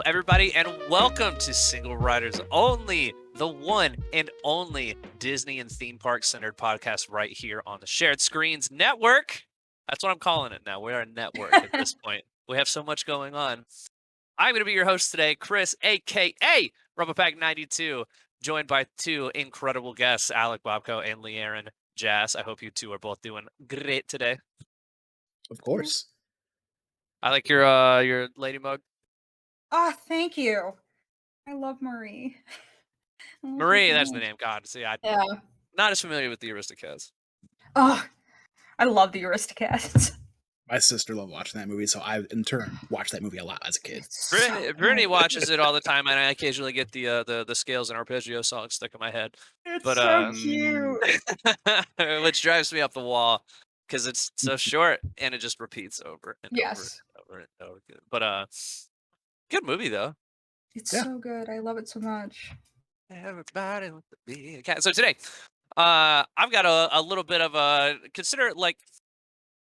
Hello, everybody, and welcome to Single Riders Only, the one and only Disney and theme park centered podcast right here on the Shared Screens Network. That's what I'm calling it now. We are a network at this point. We have so much going on. I'm going to be your host today, Chris AKA Rumblepack92, joined by two incredible guests, Alec Bobko and Leeron Jazz. I hope you two are both doing great today. Of course. I like your lady mug. Oh, thank you. I love Marie. Marie, that's the name. God, see, I'm Yeah. not as familiar with the Aristocats. Oh, I love the Aristocats. My sister loved watching that movie, so I, in turn, watched that movie a lot as a kid. Brittany watches it all the time, and I occasionally get the scales and arpeggio songs stuck in my head. It's But, so cute. which drives me up the wall because it's so short and it just repeats over and Yes. over and over again. But good movie though. It's Yeah. so good. I love it so much. Everybody wants to be a cat. So today, I've got a little bit of a consider it like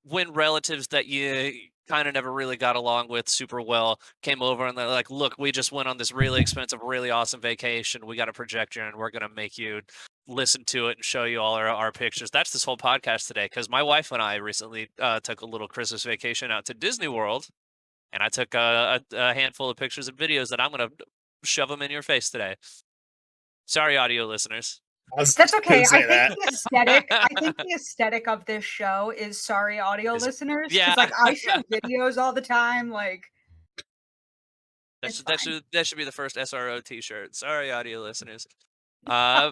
when relatives that you kind of never really got along with super well came over and they're like, look, we just went on this really expensive, really awesome vacation. We got a projector and we're going to make you listen to it and show you all our pictures. That's this whole podcast today because my wife and I recently took a little Christmas vacation out to Disney World, and I took a handful of pictures and videos that I'm going to shove them in your face today. Sorry, audio listeners. That's okay. I think the aesthetic of this show is sorry, audio listeners. Yeah. Like I show videos all the time. Like that should be the first SRO T-shirt. Sorry, audio listeners. But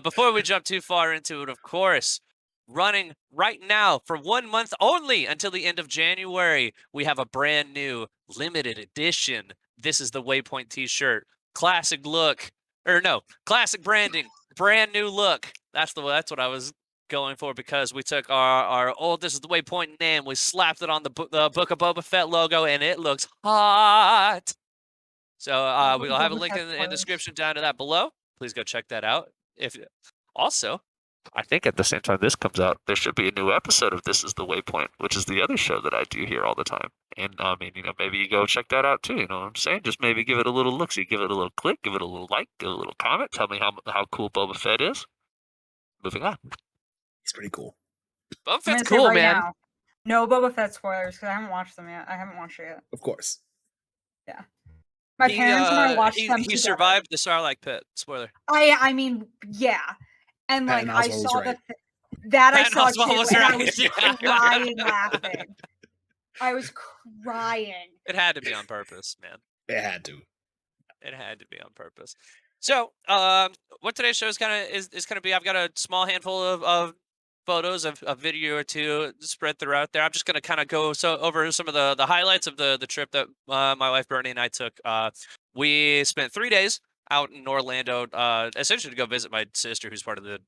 before we jump too far into it, of course, running right now for 1 month only until the end of January, we have a brand new limited edition. This is the Waypoint T-shirt, classic look. Or no, classic branding, brand new look. That's what I was going for because we took our old this is the Waypoint name, we slapped it on the Book of Boba Fett logo, and it looks hot. So we'll have a link in the description down to that below. Please go check that out. Also, I think at the same time this comes out, there should be a new episode of This Is the Waypoint, which is the other show that I do here all the time. And I mean, maybe you go check that out too. You know what I'm saying? Just maybe give it a little look. So you give it a little click, give it a little like, give it a little comment. Tell me how cool Boba Fett is. Moving on. He's pretty cool. Boba Fett's cool, man. Now, no Boba Fett spoilers because I haven't watched them yet. I haven't watched it yet. Of course. Yeah. My parents and I watched them. He survived the Sarlacc pit. Spoiler. I mean, yeah. And like I saw right. I saw too, was and right. I was crying laughing. I was crying. It had to be on purpose, man. It had to. It had to be on purpose. So, what today's show is going to be, I've got a small handful of photos of a video or two spread throughout there. I'm just going to kind of go over some of the highlights of the trip that my wife Bernie and I took. We spent 3 days out in Orlando, essentially to go visit my sister, who's part of the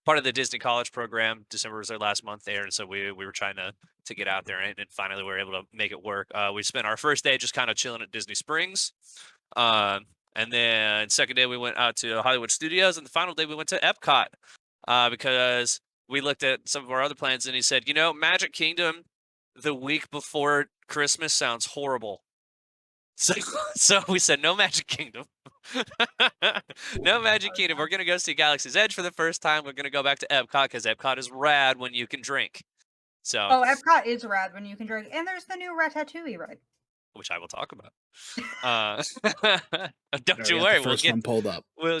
part of the Disney College program. December was their last month there, and so we were trying to get out there, and finally we were able to make it work. We spent our first day just kind of chilling at Disney Springs, and then second day we went out to Hollywood Studios, and the final day we went to Epcot because we looked at some of our other plans, and he said, Magic Kingdom the week before Christmas sounds horrible. So we said no Magic Kingdom. No Magic Kingdom. We're gonna go see Galaxy's Edge for the first time. We're gonna go back to Epcot because Epcot is rad when you can drink. So Epcot is rad when you can drink, and there's the new Ratatouille ride, which I will talk about. Don't you worry, we'll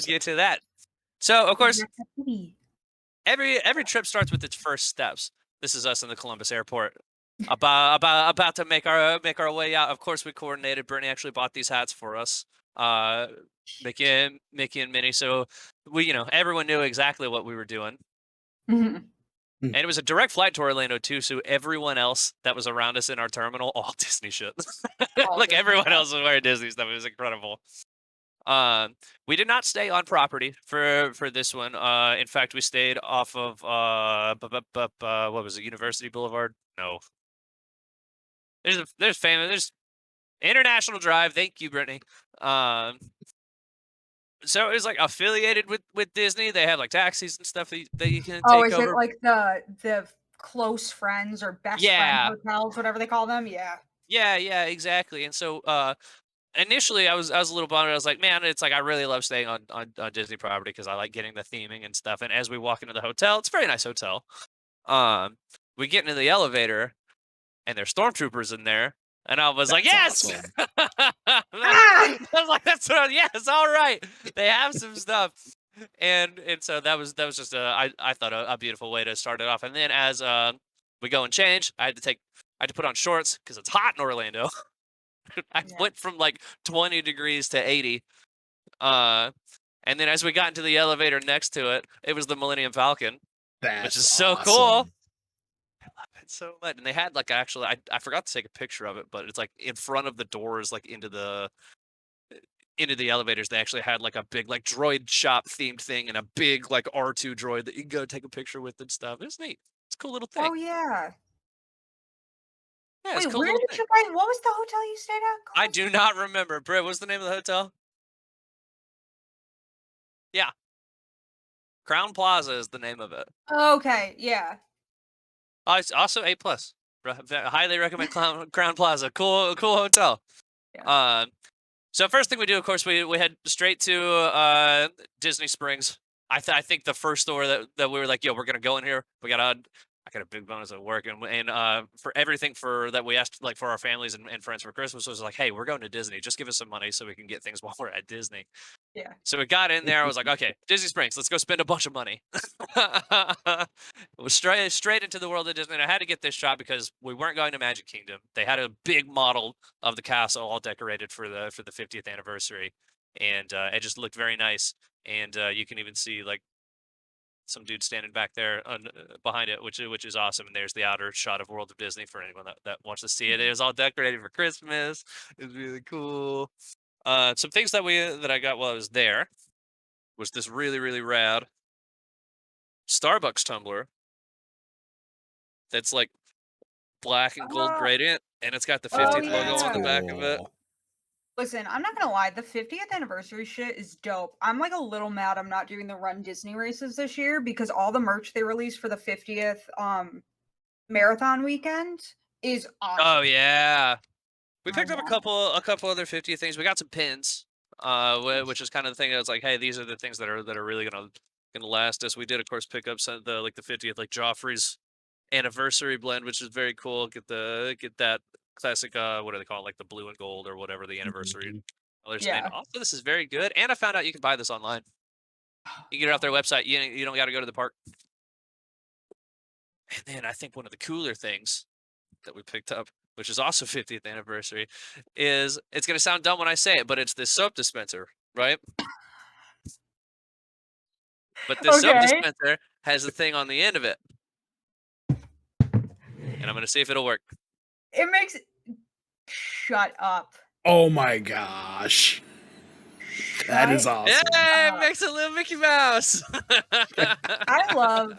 get to that. So of course, every trip starts with its first steps. This is us in the Columbus airport. About to make our way out. Of course, we coordinated. Bernie actually bought these hats for us, Mickey and Minnie. So we, everyone knew exactly what we were doing. Mm-hmm. And it was a direct flight to Orlando too. So everyone else that was around us in our terminal, all Disney shit. Like everyone else was wearing Disney stuff. It was incredible. We did not stay on property for this one. In fact, we stayed off of what was it, University Boulevard? No. There's International Drive. Thank you, Brittany. So it was like affiliated with Disney. They have like taxis and stuff that you can take over. It like the close friends or best friend Yeah. hotels, whatever they call them. Yeah. Yeah, exactly. And so initially I was a little bummed. I was like, man, it's like I really love staying on Disney property because I like getting the theming and stuff. And as we walk into the hotel, it's a very nice hotel. Um, we get into the elevator and there's stormtroopers in there. And I was like, That's yes. awesome. I was like, yes, all right. They have some stuff. And so that was just I thought a beautiful way to start it off. And then as we go and change, I had to put on shorts because it's hot in Orlando. I Yeah. went from like 20 degrees to 80. And then as we got into the elevator next to it, it was the Millennium Falcon, That's which is so awesome. cool. I love it so much. And they had like actually, I forgot to take a picture of it, but it's like in front of the doors, like into the elevators. They actually had like a big like Droid Shop themed thing and a big like R2 droid that you can go take a picture with and stuff. It's neat. It's a cool little thing. Oh yeah. Yeah, it's Wait, a cool where little did thing. you guys? What was the hotel you stayed at I called? do not remember. Britt, what's the name of the hotel? Yeah, Crown Plaza is the name of it. Okay, yeah. Oh, it's also A plus. Highly recommend Crown Plaza. Cool hotel. Yeah. So first thing we do, of course, we head straight to Disney Springs. I think the first store that we were like, yo, we're gonna go in here. I got a big bonus at work, and for everything for that we asked like for our families and friends for Christmas was like, hey, we're going to Disney. Just give us some money so we can get things while we're at Disney. Yeah. So we got in there. I was like, okay, Disney Springs, let's go spend a bunch of money. It was straight into the world of Disney. And I had to get this shot because we weren't going to Magic Kingdom. They had a big model of the castle all decorated for the 50th anniversary, and it just looked very nice. And you can even see like some dude standing back there behind it, which is awesome. And there's the outer shot of World of Disney for anyone that wants to see it. It was all decorated for Christmas. It was really cool. Some things that I got while I was there was this really rad Starbucks tumbler that's like black and gold Oh, gradient, and it's got the oh 50th logo That's on the yeah. back of it. cool. Listen, I'm not gonna lie, the 50th anniversary shit is dope. I'm like a little mad I'm not doing the Run Disney races this year because all the merch they released for the 50th marathon weekend is Oh awesome. yeah, we I picked up want it. a couple other 50th things. We got some pins, which is kind of the thing that's like, hey, these are the things that are really gonna last us. We did, of course, pick up some the 50th like Joffrey's anniversary blend, which is very cool. Get that classic what do they call it, like the blue and gold or whatever the anniversary Mhm. colors. And Yeah. also, this is very good. And I found out you can buy this online. You can get it off their website. You don't got to go to the park. And then I think one of the cooler things that we picked up, which is also 50th anniversary, is it's gonna sound dumb when I say it, but it's this soap dispenser, right? But this soap Okay. dispenser has a thing on the end of it, and I'm gonna see if it'll work. It makes Shut up. Oh my gosh. That is Shut awesome. Yeah, it up. makes a little Mickey Mouse. I love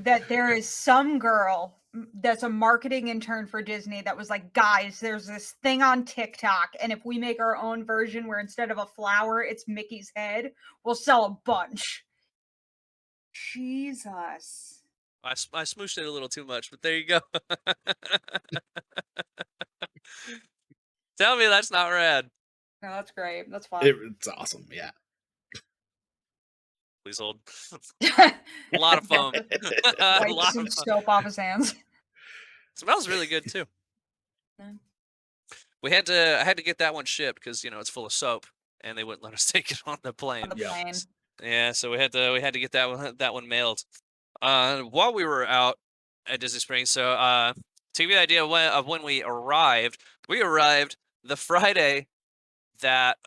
that there is some girl that's a marketing intern for Disney that was like, guys, there's this thing on TikTok, and if we make our own version where instead of a flower, it's Mickey's head, we'll sell a bunch. Jesus. I smooshed it a little too much, but there you go. Tell me that's not rad. No, that's great. That's fun. It's awesome. Yeah. Please hold. A lot of foam. A Wipe lot some of foam. soap off his hands. Smells really good too. Yeah. I had to get that one shipped because it's full of soap, and they wouldn't let us take it on the plane. On the Yep. plane. Yeah, so we had to get that one mailed. While we were out at Disney Springs, so to give you an idea of when we arrived the Friday that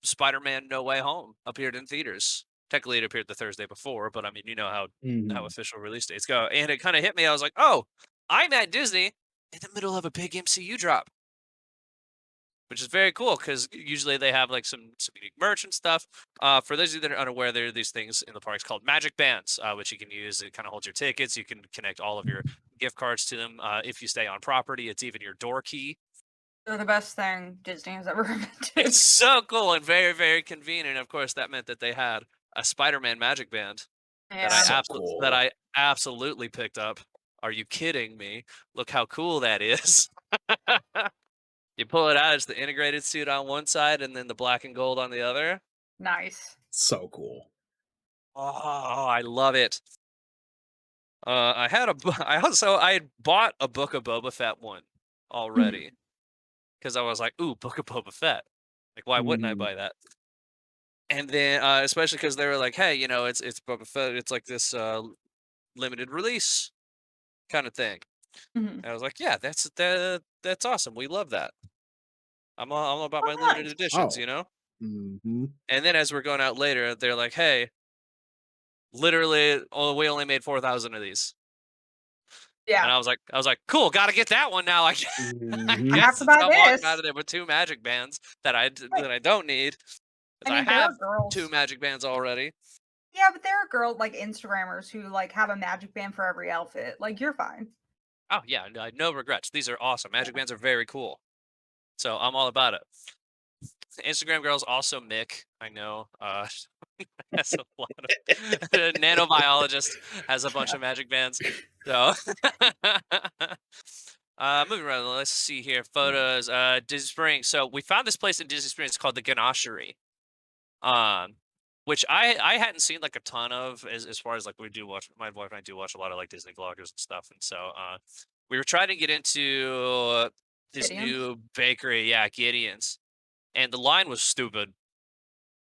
Spider-Man: No Way Home appeared in theaters. Technically, it appeared the Thursday before, but I mean, you know how Mhm. official release dates go. And it kind of hit me. I was like, oh, I'm at Disney in the middle of a big MCU drop, which is very cool because usually they have like some unique merch and stuff. For those of you that are unaware, there are these things in the parks called magic bands, which you can use. It kind of holds your tickets. You can connect all of your gift cards to them. If you stay on property, it's even your door key. They're the best thing Disney has ever invented. It's so cool and very convenient. Of course, that meant that they had a Spider-Man magic band Yeah. So cool. that I absolutely picked up. Are you kidding me? Look how cool that is. You pull it out, it's the integrated suit on one side and then the black and gold on the other. Nice. So cool. Oh, I love it. I had a I had bought a Book of Boba Fett one already because I was like, "Ooh, Book of Boba Fett." Like, why wouldn't I Mhm. buy that? And then, especially because they were like, "Hey, it's Boba Fett. It's like this limited release kind of thing." Mhm. And I was like, "Yeah, that's awesome. We love that. I'm all about Oh, my limited nice. editions, Oh. you know." Mhm. And then as we're going out later, they're like, "Hey, literally, we only made 4,000 of these." And Yeah. I was like, "Cool, gotta get that one now." I I Mhm. have guess to since buy I'm walking out this. of there with 2 magic bands that Right. I don't need, I because I mean, there are have 2 girls. magic bands already. Yeah, but there are girl like Instagrammers who like have a magic band for every outfit. Like you're fine. Oh, yeah, no regrets. These are awesome. Magic Yeah. bands are very cool. So, I'm all about it. Instagram girls also Mick, I know, has a lot of nanobiologist, has a bunch Yeah. of magic bands. So, moving around, let's see here, photos, Disney Springs. So, we found this place in Disney Springs called the Ganachery. Um, which I hadn't seen like a ton of as far as like we do watch my wife and I do watch a lot of like Disney vloggers and stuff, and so we were trying to get into this Gideon's. new bakery, yeah, Gideon's, and the line was stupid.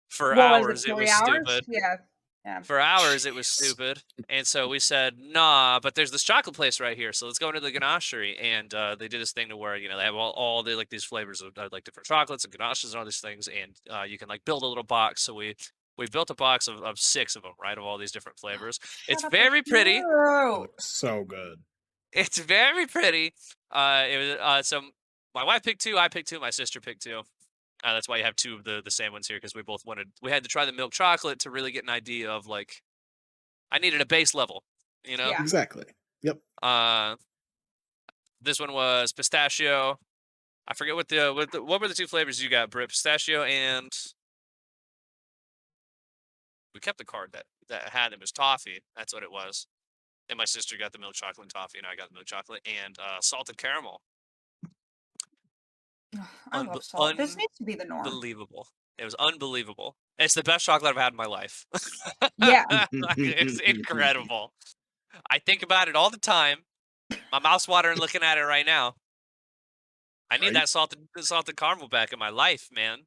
For What was it, hours, it 3 was hours? stupid. Yeah. Yeah. For hours, it was Jeez. stupid. And so we said, nah, but there's this chocolate place right here. So let's go into the ganachery. And they did this thing to where, they have all the like these flavors of like different chocolates and ganaches and all these things. And you can like build a little box. So we built a box of 6 of them, right? Of all these different flavors. It's Shut up, very pretty. They Arturo. look so good. It's very pretty. It was so my wife picked 2, I picked 2, my sister picked 2. That's why you have 2 of the same ones here, because we had to try the milk chocolate to really get an idea of like I needed a base level, you know? Yeah. Exactly. Yep. Uh, this one was pistachio. I forget what were the 2 flavors you got, Britt? Pistachio and we kept the card that had them. It was toffee. That's what it was. And my sister got the milk chocolate and toffee, and I got the milk chocolate and salted caramel. Ugh, I love salt. This needs to be the norm. Unbelievable. It was unbelievable. It's the best chocolate I've had in my life. Yeah. Like, it's incredible. I think about it all the time. My mouth's watering looking at it right now. I need Right? that salted caramel back in my life, man.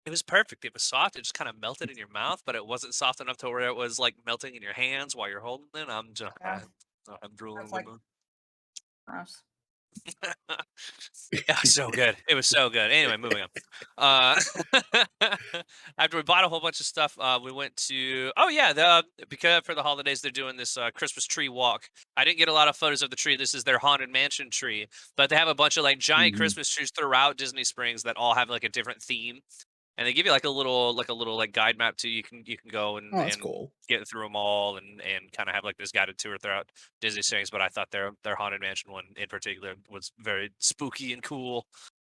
It was perfect. It was soft. It just kind of melted in your mouth, but it wasn't soft enough to where it was like melting in your hands while you're holding it. Yeah. I'm drooling That's a like little gross. bit. It was so good. It was so good. Anyway, moving on. After we bought a whole bunch of stuff, we went to because for the holidays they're doing this Christmas tree walk. I didn't get a lot of photos of the tree. This is their haunted mansion tree, but they have a bunch of like giant Mhm. Christmas trees throughout Disney Springs that all have like a different theme, and they give you like a little like guide map too. You can go Oh, and that's cool. get through them all and kind of have like this guided tour throughout Disney Springs. But I thought their haunted mansion one in particular was very spooky and cool,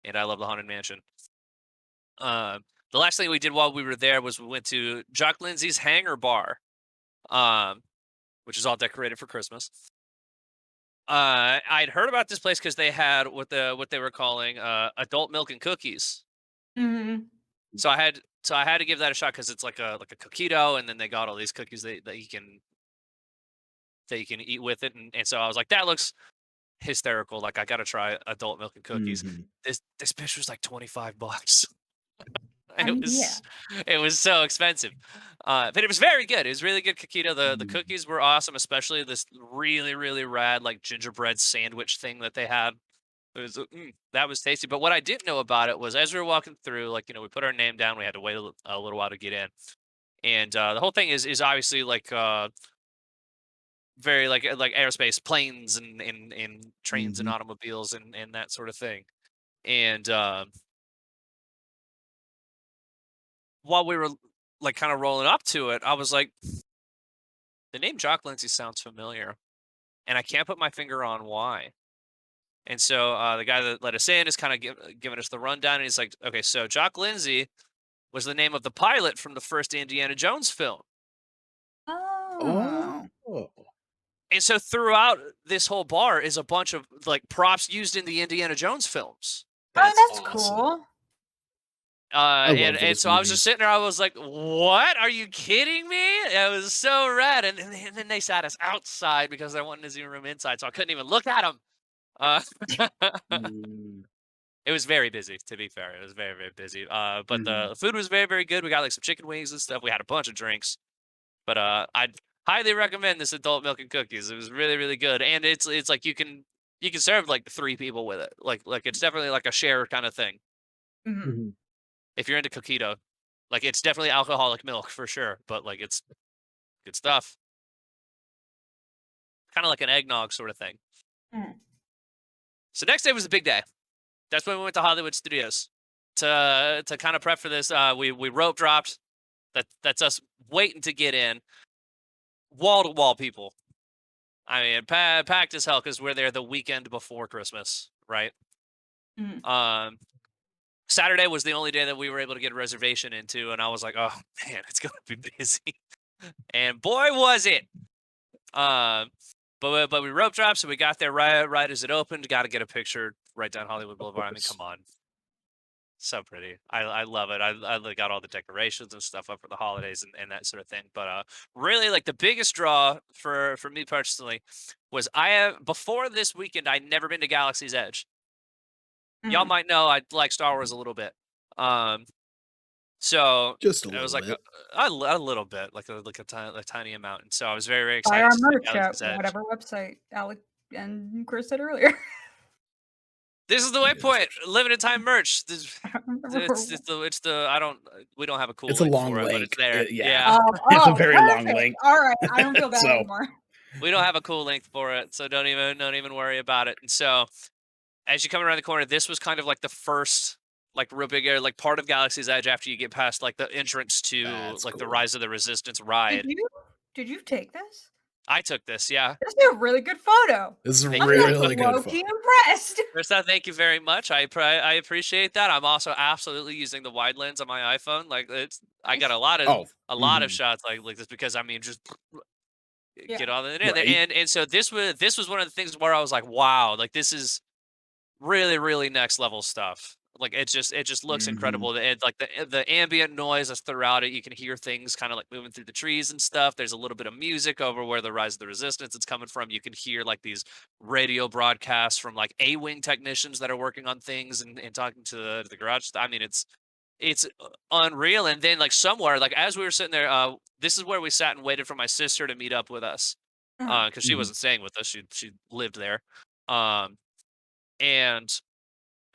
and I love the haunted mansion. The last thing we did while we were there was we went to Jock Lindsay's Hangar Bar, um, which is all decorated for Christmas. I'd heard about this place because they had what they were calling adult milk and cookies. Mhm. So I had to give that a shot because it's like a coquito, and then they got all these cookies that you can eat with it, and so I was like, that looks hysterical. Like I got to try adult milk and cookies. Mhm. This bitch was like $25. I It mean, yeah. was it was so expensive, but it was very good. It was really good coquito. The Mhm. cookies were awesome, especially this really really rad like gingerbread sandwich thing that they had. That was tasty. But what I didn't know about it was as we were walking through, like we put our name down. We had to wait a little while to get in, and the whole thing is obviously like very like aerospace planes and trains and Mhm. automobiles and that sort of thing. And while we were like kind of rolling up to it, I was like, the name Jock Lindsay sounds familiar, and I can't put my finger on why. And so the guy that let us in is kind of giving us the rundown, and he's like, "Okay, so Jock Lindsay was the name of the pilot from the first Indiana Jones film." Oh. Oh. And so throughout this whole bar is a bunch of like props used in the Indiana Jones films. That's awesome. cool. And those so I was just movies. sitting there. I was like, "What? Are you kidding me?" It was so rad. And then they sat us outside because there wasn't a Zoom room inside, so I couldn't even look at them. Mm. It was very busy, to be fair. It was very, very busy. But Mhm. the food was very, very good. We got like some chicken wings and stuff. We had a bunch of drinks. But I'd highly recommend this adult milk and cookies. It was really, really good. And it's like you can serve like 3 people with it. Like it's definitely like a share kind of thing. Mhm. Mhm. If you're into coquito. Like it's definitely alcoholic milk for sure, but like it's good stuff. Kind of like an eggnog sort of thing. Mm. So next day was the big day. That's when we went to Hollywood Studios to kind of prep for this. We rope dropped. That's us waiting to get in. Wall to wall people. I mean, packed as hell because we're there the weekend before Christmas, right? Mhm. Saturday was the only day that we were able to get a reservation into, and I was like, oh man, it's gonna be busy. And boy, was it! But we rope dropped, so we got there right as it opened. Got to get a picture right down Hollywood Of Boulevard. I mean, course. come on, so pretty. I love it. I got all the decorations and stuff up for the holidays and that sort of thing. But really, like the biggest draw for me personally was I have before this weekend I'd never been to Galaxy's Edge. Y'all Mhm. might know I like Star Wars a little bit. Um, so Just a it was little like bit. a little bit, like a tiny amount. And so I was very, very Buy excited our to see merch at Galaxy's Edge. whatever website Alec and Chris said earlier. This is the Maybe that's waypoint. what Limited time merch. I don't remember. It's the I don't we don't have a cool it's a link long for it, but it's link. there. Yeah. Yeah. It's a Oh, very long perfect. link. All right, I don't feel bad So anymore. We don't have a cool link for it, so don't even worry about it. And so as you come around the corner, this was kind of like the first like real big area, like part of Galaxy's Edge after you get past like the entrance to that's like the cool. Rise of the Resistance Did ride. you take this? I took this, yeah. This is a really good photo. This is a Thank I'm you very like much. really good low photo. key impressed. First off, thank you very much. I appreciate that. I'm also absolutely using the wide lens on my iPhone. Like I got Nice. Oh. a lot of Mhm. shots like this because I mean just Yeah. get all in there. Right. And so this was one of the things where I was like, wow, like this is really, really next level stuff. Like it just looks Mhm. incredible. And like the ambient noise that's throughout it, you can hear things kind of like moving through the trees and stuff. There's a little bit of music over where the Rise of the Resistance is coming from. You can hear like these radio broadcasts from like A-wing technicians that are working on things and talking to the garage. I mean, it's unreal. And then like somewhere, like as we were sitting there, this is where we sat and waited for my sister to meet up with us. Uh-huh. Because she Mhm. wasn't staying with us. She lived there. Um and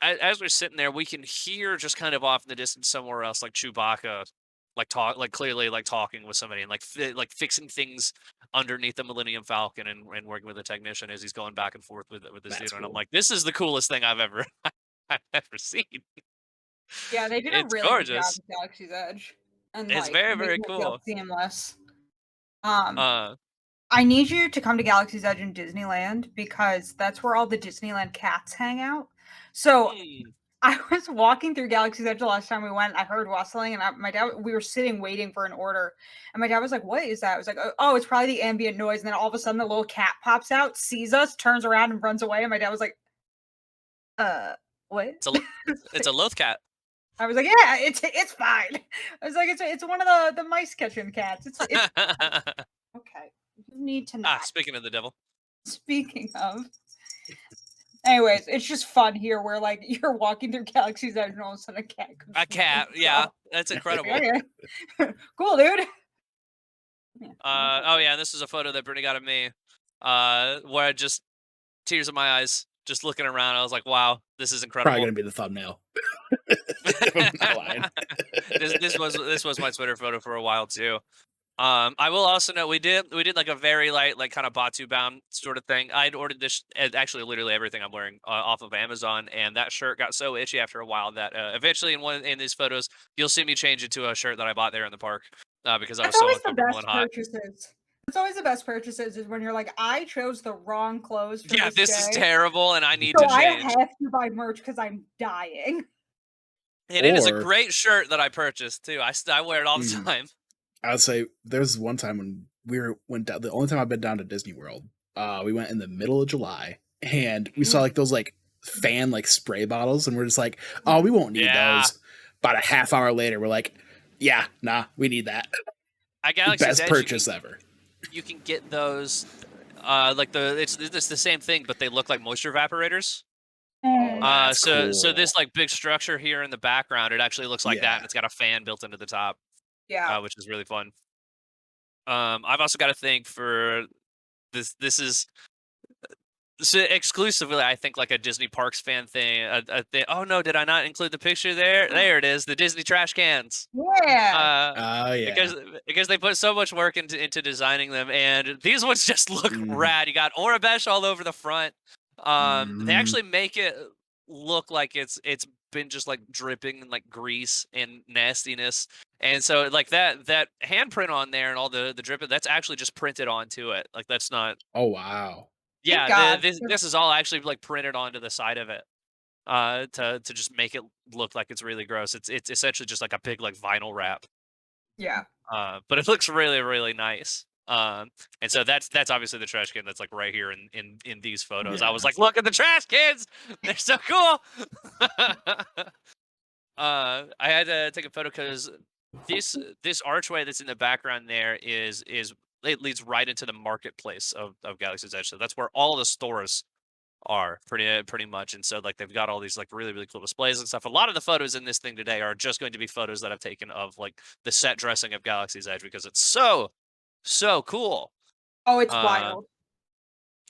as we're sitting there, we can hear just kind of off in the distance somewhere else, like Chewbacca, like clearly like talking with somebody and like like fixing things underneath the Millennium Falcon and working with a technician as he's going back and forth with this That's dude. And I'm cool. like, this is the coolest thing I've ever I've ever seen. Yeah, they did a It's really good job gorgeous. with Galaxy's Edge and It's like very, very making it feel cool. seamless. Um, Uh, I need you to come to Galaxy's Edge in Disneyland because that's where all the Disneyland cats hang out. So mm, I was walking through Galaxy's Edge the last time we went. I heard rustling, and my dad. We were sitting waiting for an order, and my dad was like, "What is that?" I was like, "Oh, it's probably the ambient noise." And then all of a sudden, the little cat pops out, sees us, turns around, and runs away. And my dad was like, what?" it's a it's a Loth cat. I was like, "Yeah, it's fine." I was like, "It's one of the mice catching cats. It's okay. You need to not." Speaking of the devil, Speaking of, anyways, it's just fun here where like you're walking through Galaxy's Edge and all of a sudden a cat comes. a cat, yeah, that's incredible. Like, okay, cool, dude. Yeah, Oh yeah, this is a photo that Brittany got of me, where I just tears in my eyes, just looking around. I was like, "Wow, this is Probably incredible." gonna be the thumbnail. If I'm not lying. This was my Twitter photo for a while too. I will also note we did like a very light, like kind of Batu bound sort of thing. I'd ordered this actually literally everything I'm wearing off of Amazon, and that shirt got so itchy after a while that eventually in these photos you'll see me change it to a shirt that I bought there in the park because I was That's so always the uncomfortable and best hot. purchases. That's always the best purchases is when you're like, I chose the wrong clothes for Yeah, this this is day, terrible, and I need to so I change. have to buy merch because I'm dying. And it is a Or great shirt that I purchased too. I wear it all the mm, time. I would say there's one time when went down. The only time I've been down to Disney World, we went in the middle of July, and we saw like those like fan like spray bottles, and we're just like, oh, we won't need Yeah. those. About a half hour later, we're like, yeah, nah, we need that. At Galaxy's Best Edge, purchase ever. you can get those. Like it's the same thing, but they look like moisture evaporators. Oh, that's So cool. this like big structure here in the background, it actually looks like that, Yeah. and it's got a fan built into the top, Yeah. which is really fun. I've also got to thank for this. This is so exclusively, I think, like a Disney Parks fan thing. Oh no, did I not include the picture there? There it is, the Disney trash cans. Yeah. Oh yeah. Because they put so much work into designing them, and these ones just look rad. You got Orabesh all over the front. They actually make it look like it's been just like dripping in like grease and nastiness, and so like that handprint on there and all the dripping, that's actually just printed onto it. Like that's not. Oh wow. Thank Yeah, God. this is all actually like printed onto the side of it. To just make it look like it's really gross. It's essentially just like a big like vinyl wrap. Yeah. But it looks really, really nice. And so that's obviously the trash can that's like right here in these photos. I was Yeah. like, look at the trash cans, they're so cool. I had to take a photo because this archway that's in the background there is it leads right into the marketplace of Galaxy's Edge. So that's where all the stores are pretty much, and so like they've got all these like really, really cool displays and stuff. A lot of the photos in this thing today are just going to be photos that I've taken of like the set dressing of Galaxy's Edge because it's so cool. Oh, it's uh wild.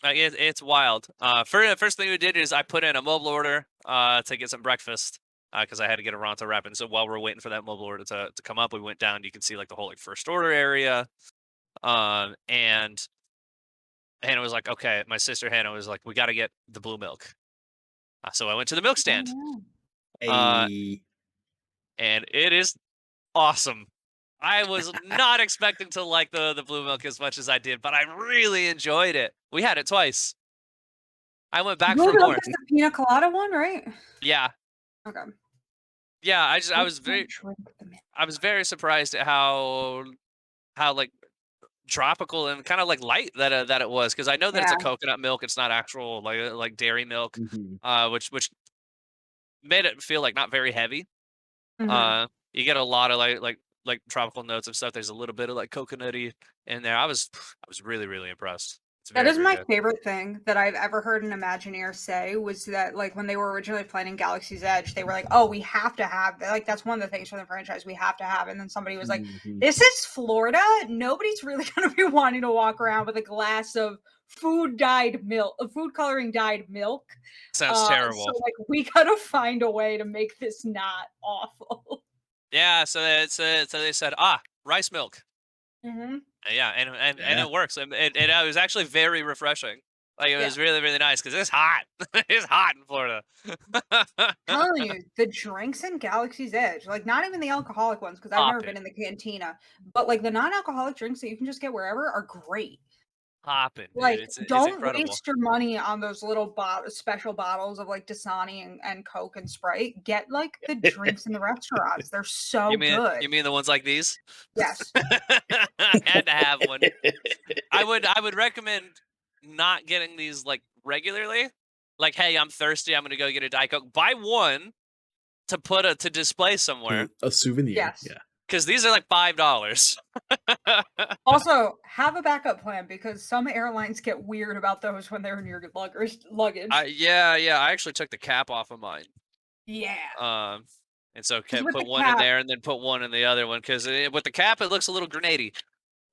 it's wild. First thing we did is I put in a mobile order to get some breakfast because I had to get a Ronto wrap, and so while we're waiting for that mobile order to come up, we went down. You can see like the whole like first order area. And Hannah was like, okay, my sister Hannah was like, we got to get the blue milk. So I went to the milk stand, Hey. and it is awesome. I was not expecting to like the blue milk as much as I did, but I really enjoyed it. We had it twice. I went back Blue for milk more. is the pina colada one, right? Yeah, Okay. yeah. I Let's was not very drink the milk. I was very surprised at how like tropical and kind of like light that it was, because I know that it's a Yeah. coconut milk. It's not actual like dairy milk, Mhm. which made it feel like not very heavy. Mhm. You get a lot of like tropical notes and stuff. There's a little bit of like coconutty in there. I was really, really impressed. It's That very, is very my good. favorite thing that I've ever heard an Imagineer say was that, like, when they were originally planning Galaxy's Edge, they were like, "Oh, we have to have like that's one of the things for the franchise we have to have." And then somebody was like, Mhm. "This is Florida. Nobody's really going to be wanting to walk around with a glass of food coloring dyed milk." Sounds So terrible. like we gotta find a way to make this not awful. Yeah, so they said, rice milk. Hmm. Yeah, and Yeah. it works. It was actually very refreshing. Like it Yeah. was really, really nice because it's hot. It's hot in Florida. Telling you, the drinks in Galaxy's Edge, like not even the alcoholic ones, because I've never Hopping, been in the cantina, but like the non-alcoholic drinks that you can just get wherever are great. hopping, dude. Like, It's don't incredible. waste your money on those little special bottles of like Dasani and Coke and Sprite. Get like the drinks in the restaurants. They're so good. You mean the ones like these? Yes. I had to have one. I would recommend not getting these like regularly. Like, hey, I'm thirsty. I'm gonna go get a Diet Coke. Buy one to display somewhere, A souvenir. Yes. Yeah. because these are like $5. Also, have a backup plan because some airlines get weird about those when they're in your luggage. Yeah. I actually took the cap off of mine. Yeah. And so 'Cause with put the one in cap, there and then put one in the other one because with the cap it looks a little grenadey.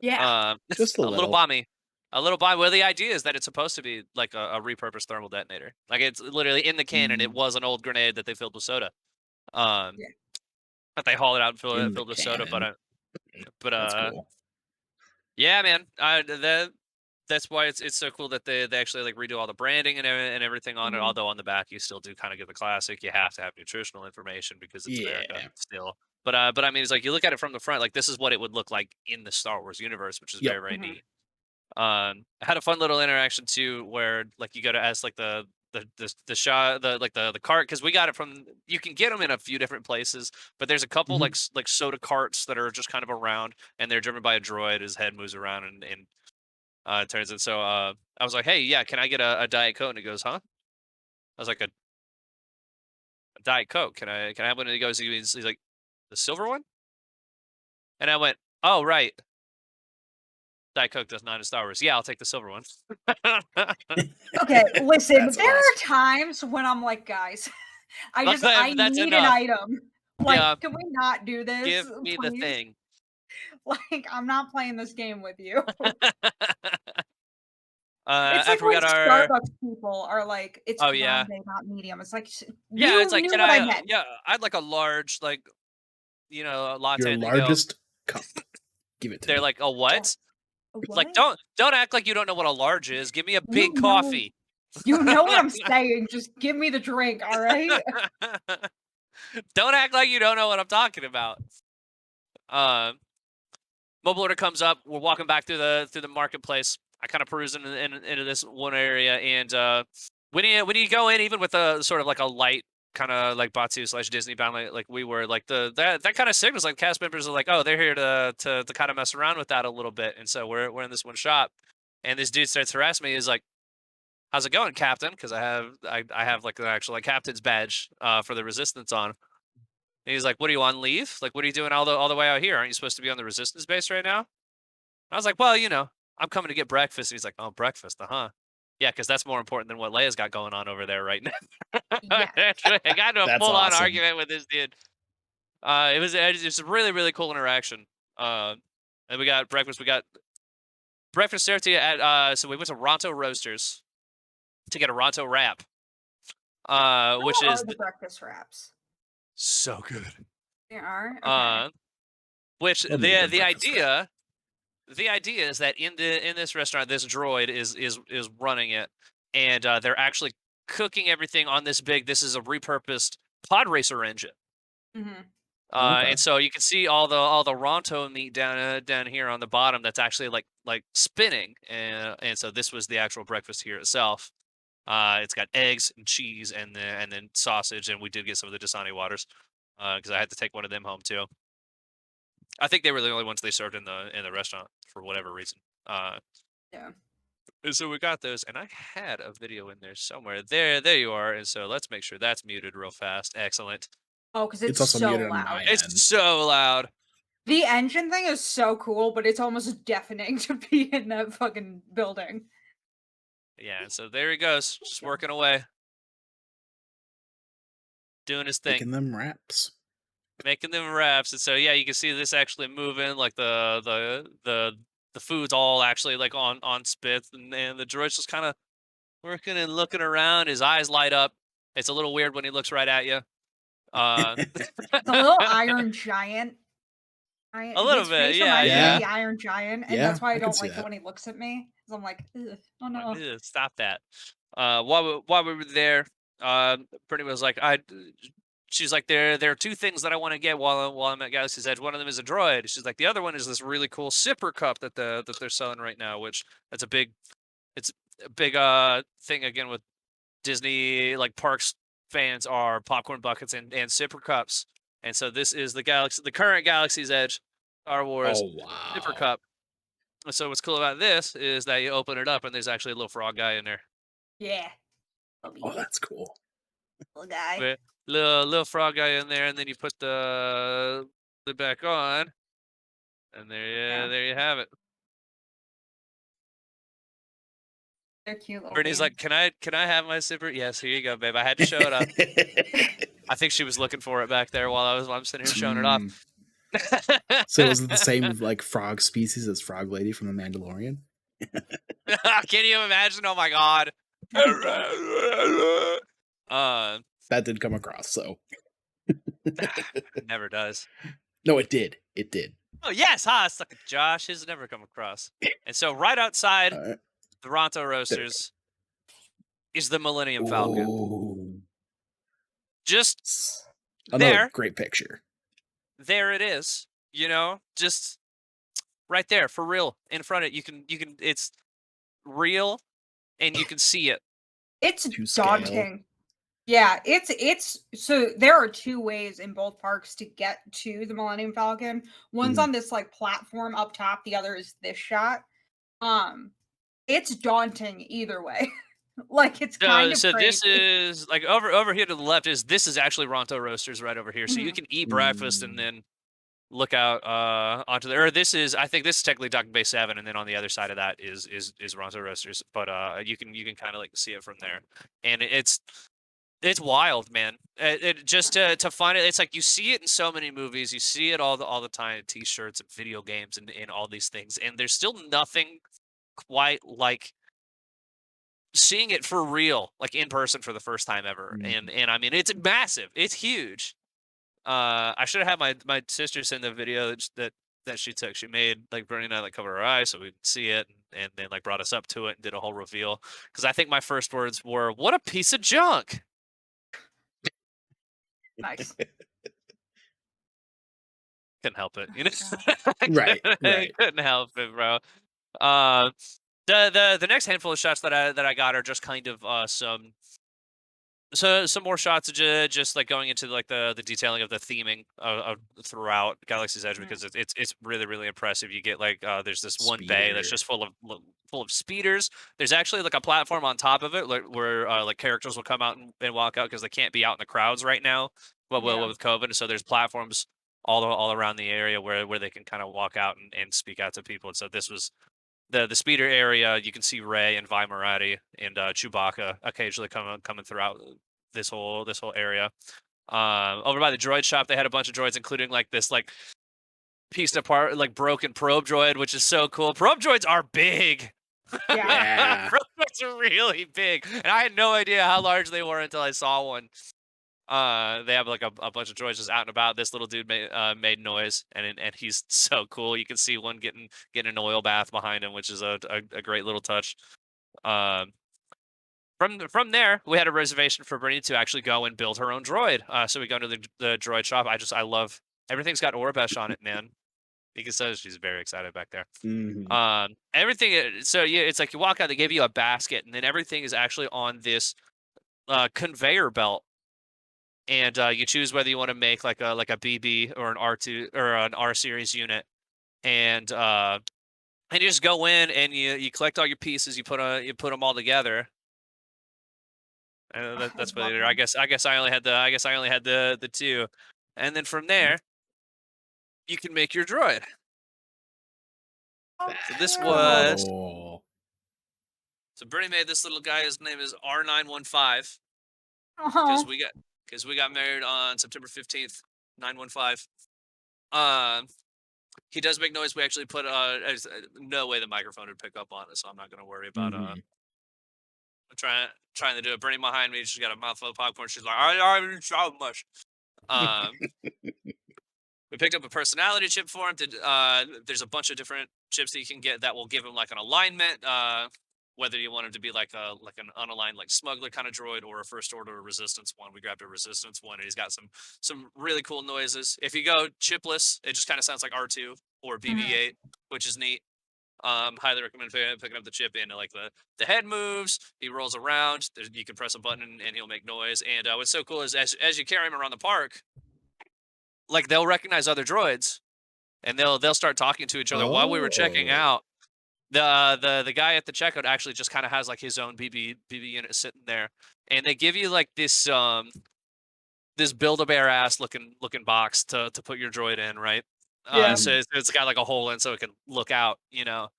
yeah. Just a A little little. bomby. A little bomb. Well, the idea is that it's supposed to be like a repurposed thermal detonator. Like it's literally in the cannon. It Mm, was an old grenade that they filled with soda. Um, Yeah. but they hauled it out and in the filled with soda. cannon. But That's cool. yeah, man. That's why it's so cool that they actually like redo all the branding and everything on it. Mhm. Although on the back you still do kind of get the classic. You have to have nutritional information because it's America Yeah. still. But I mean, it's like you look at it from the front, like this is what it would look like in the Star Wars universe, which is Yep. very, very Mhm. neat. I had a fun little interaction too, where like you go to ask like the shot the cart, because we got it from, you can get them in a few different places, but there's a couple Mhm. like soda carts that are just kind of around, and they're driven by a droid. His head moves around, and It turns in. So I was like, hey, yeah, can I get a Diet Coke? And he goes, huh? I was like, a Diet Coke. Can I have one? And he's like, the silver one? And I went, oh, right. Diet Coke does not in Star Wars. Yeah, I'll take the silver one. Okay, listen, That's there awesome. are times when I'm like, guys, I That's need an enough. item. Like, Yeah, can we not do this, give me the please? thing. Like, I'm not playing this game with you. It's like After we when got our, Starbucks people are like, it's oh yeah, grande, not medium. It's like, yeah, it's you like, knew can what I I? meant. Yeah, I'd like a large, like, latte. Your And they go, largest cup. Give it to they're me. like, a Oh, what? Like, what? don't act like you don't know what a large is. Give me a You big know, coffee. you know what I'm saying. Just give me the drink, all right? Don't act like you don't know what I'm talking about. Um, Mobile order comes up. We're walking back through the marketplace. I kind of peruse into this one area, and when you go in, even with a sort of like a light kind of like Batu / Disney bound like we were, like that kind of signals like cast members are like, oh, they're here to kind of mess around with that a little bit, and so we're in this one shop, and this dude starts harassing me. He's like, how's it going, Captain? Because I have like an actual like captain's badge for the Resistance on. And he's like, what are you on leave? Like, what are you doing all the way out here? Aren't you supposed to be on the Resistance base right now? I was like, well, I'm coming to get breakfast. And he's like, oh, breakfast, huh? Yeah, because that's more important than what Leia's got going on over there right now. Yeah. I got into a That's full on awesome. argument with this dude. It was a really, really cool interaction. And we got breakfast. We got breakfast served to you at, so we went to Ronto Roasters to get a Ronto wrap, which How is are the breakfast wraps? so good. They are? Okay. Which Love me a good the breakfast wrap. idea is that in this restaurant, this droid is running it, and they're actually cooking everything on this big. This is a repurposed pod racer engine, Mhm. Okay. and so you can see all the Ronto meat down here on the bottom. That's actually like spinning, and so this was the actual breakfast here itself. It's got eggs and cheese and then sausage, and we did get some of the Dasani waters because I had to take one of them home too. I think they were the only ones they served in the restaurant for whatever reason. Yeah. And so we got those, and I had a video in there somewhere. There you are. And so let's make sure that's muted real fast. Excellent. Oh, because It's it's also so muted on loud. my It's end. so loud. The engine thing is so cool, but it's almost deafening to be in that fucking building. Yeah. And so there he goes, just working away, doing his thing, Making them wraps. making them wraps. And so yeah, you can see this actually moving, like the food's all actually like on spits, and the droid's just kind of working and looking around. His eyes light up. It's a little weird when he looks right at you. It's a little Iron Giant. A little His bit, face yeah, reminds me yeah. of the Iron Giant, and Yeah, that's why I I can don't see like it that. when he looks at me. 'Cause I'm like, "Ugh, oh Like, no." "Ugh, stop that." While we were there, Brittany was like, she's like, there are two things that I want to get while I'm at Galaxy's Edge. One of them is a droid. She's like, the other one is this really cool sipper cup that they're selling right now, which that's it's a big thing again with Disney like parks fans are popcorn buckets and sipper cups. And so this is the current Galaxy's Edge Star Wars Oh sipper wow. cup. And so what's cool about this is that you open it up and there's actually a little frog guy in there. Yeah. I'll Oh, eat it, that's cool. little guy. With little frog guy in there, and then you put the lid back on, and Yeah. there you have it. They're cute little Brittany's beans. like, can I have my sipper? Yes, here you go, babe. I had to show it up. I think she was looking for it back there while I'm sitting here showing it off. Mm. So is it the same like frog species as Frog Lady from The Mandalorian? Can you imagine? Oh my god. That'd be dope. That did come across, so It never does. no, it did. It did. Oh yes, suck it, Josh. His never come across. And so right outside Alright. the Ronto There we Roasters is the Millennium go. Falcon. Ooh. Just Another great picture. there it is. Just right there for real in front of it. You can it's real and you can see it. It's To scale. daunting. Yeah, it's so there are two ways in both parks to get to the Millennium Falcon. One's Mhm. on this like platform up top, the other is this shot. Um, It's daunting either way. Like, it's kind of So this crazy. is like over here to the left this is actually Ronto Roasters right over here. So you Mhm. can eat breakfast and then look out onto the or this is I think this is technically Dock Bay 7 and then on the other side of that is Ronto Roasters. But you can kind of like see it from there. And it's wild, man. It just to find it, it's like you see it in so many movies, you see it all the time, t-shirts and video games and all these things, and there's still nothing quite like seeing it for real, like in person for the first time ever. And I mean, it's massive, it's huge. I should have had my sister send the video that she took. She made like Bernie and I like cover our eyes so we could see it, and then like brought us up to it and did a whole reveal. Because I think my first words were, "What a piece of junk." Nice. Couldn't help it, you know. Right, I right. couldn't help it, bro. The next handful of shots that I got are just kind of some more shots of just like going into like the detailing of the theming of throughout Galaxy's Edge because Mhm. it's really really impressive. You get like there's this one bay that's Speeder. just full of speeders. There's actually like a platform on top of it like where like characters will come out and walk out because they can't be out in the crowds right now. Yeah. With COVID, so there's platforms all around the area where they can kind of walk out and speak out to people. And so this was the speeder area. You can see Ray and Vi Morati and Chewbacca occasionally coming throughout this whole area. Over by the droid shop, they had a bunch of droids, including like this like pieced apart like broken probe droid, which is so cool. Probe droids are big. Yeah. Yeah. Probe droids are really big, and I had no idea how large they were until I saw one. They have like a bunch of droids just out and about. This little dude made noise, and he's so cool. You can see one getting an oil bath behind him, which is a great little touch. Um, from there, we had a reservation for Brittany to actually go and build her own droid. So we go to the droid shop. I love everything's got Orbesh on it, man. You can tell she's very excited back there. Mhm. Everything. So yeah, it's like you walk out, they give you a basket, and then everything is actually on this conveyor belt, and you choose whether you want to make like a BB or an R2 or an R series unit, and you just go in and you collect all your pieces, you put them all together. I That's what love it is. them. I guess I only had the two, and then from there you can make your droid. Oh, So this That's was cute. cool. so Bernie made this little guy. His name is R915 because Oh. we got married on September 15th, 915. Um, he does make noise. We actually put no way the microphone would pick up on it, so I'm not gonna worry about Mhm. trying to do it. Bernie behind me, she's got a mouthful of popcorn. She's like, I don't so much. Um, we picked up a personality chip for him. There's a bunch of different chips that you can get that will give him like an alignment. Whether you want him to be like an unaligned like smuggler kind of droid or a first order resistance one. We grabbed a resistance one, and he's got some really cool noises. If you go chipless, it just kind of sounds like R2 or Mhm. BB-8, which is neat. Highly recommend picking up the chip in. Like the head moves, he rolls around. You can press a button and he'll make noise. And what's so cool is as you carry him around the park, like they'll recognize other droids and they'll start talking to each other while we were checking Oh. out. The guy at the checkout actually just kind of has like his own BB unit sitting there, and they give you like this Build-A-Bear ass looking box to put your droid in, right? Yeah. So Mhm. it's got like a hole in so it can look out, you know.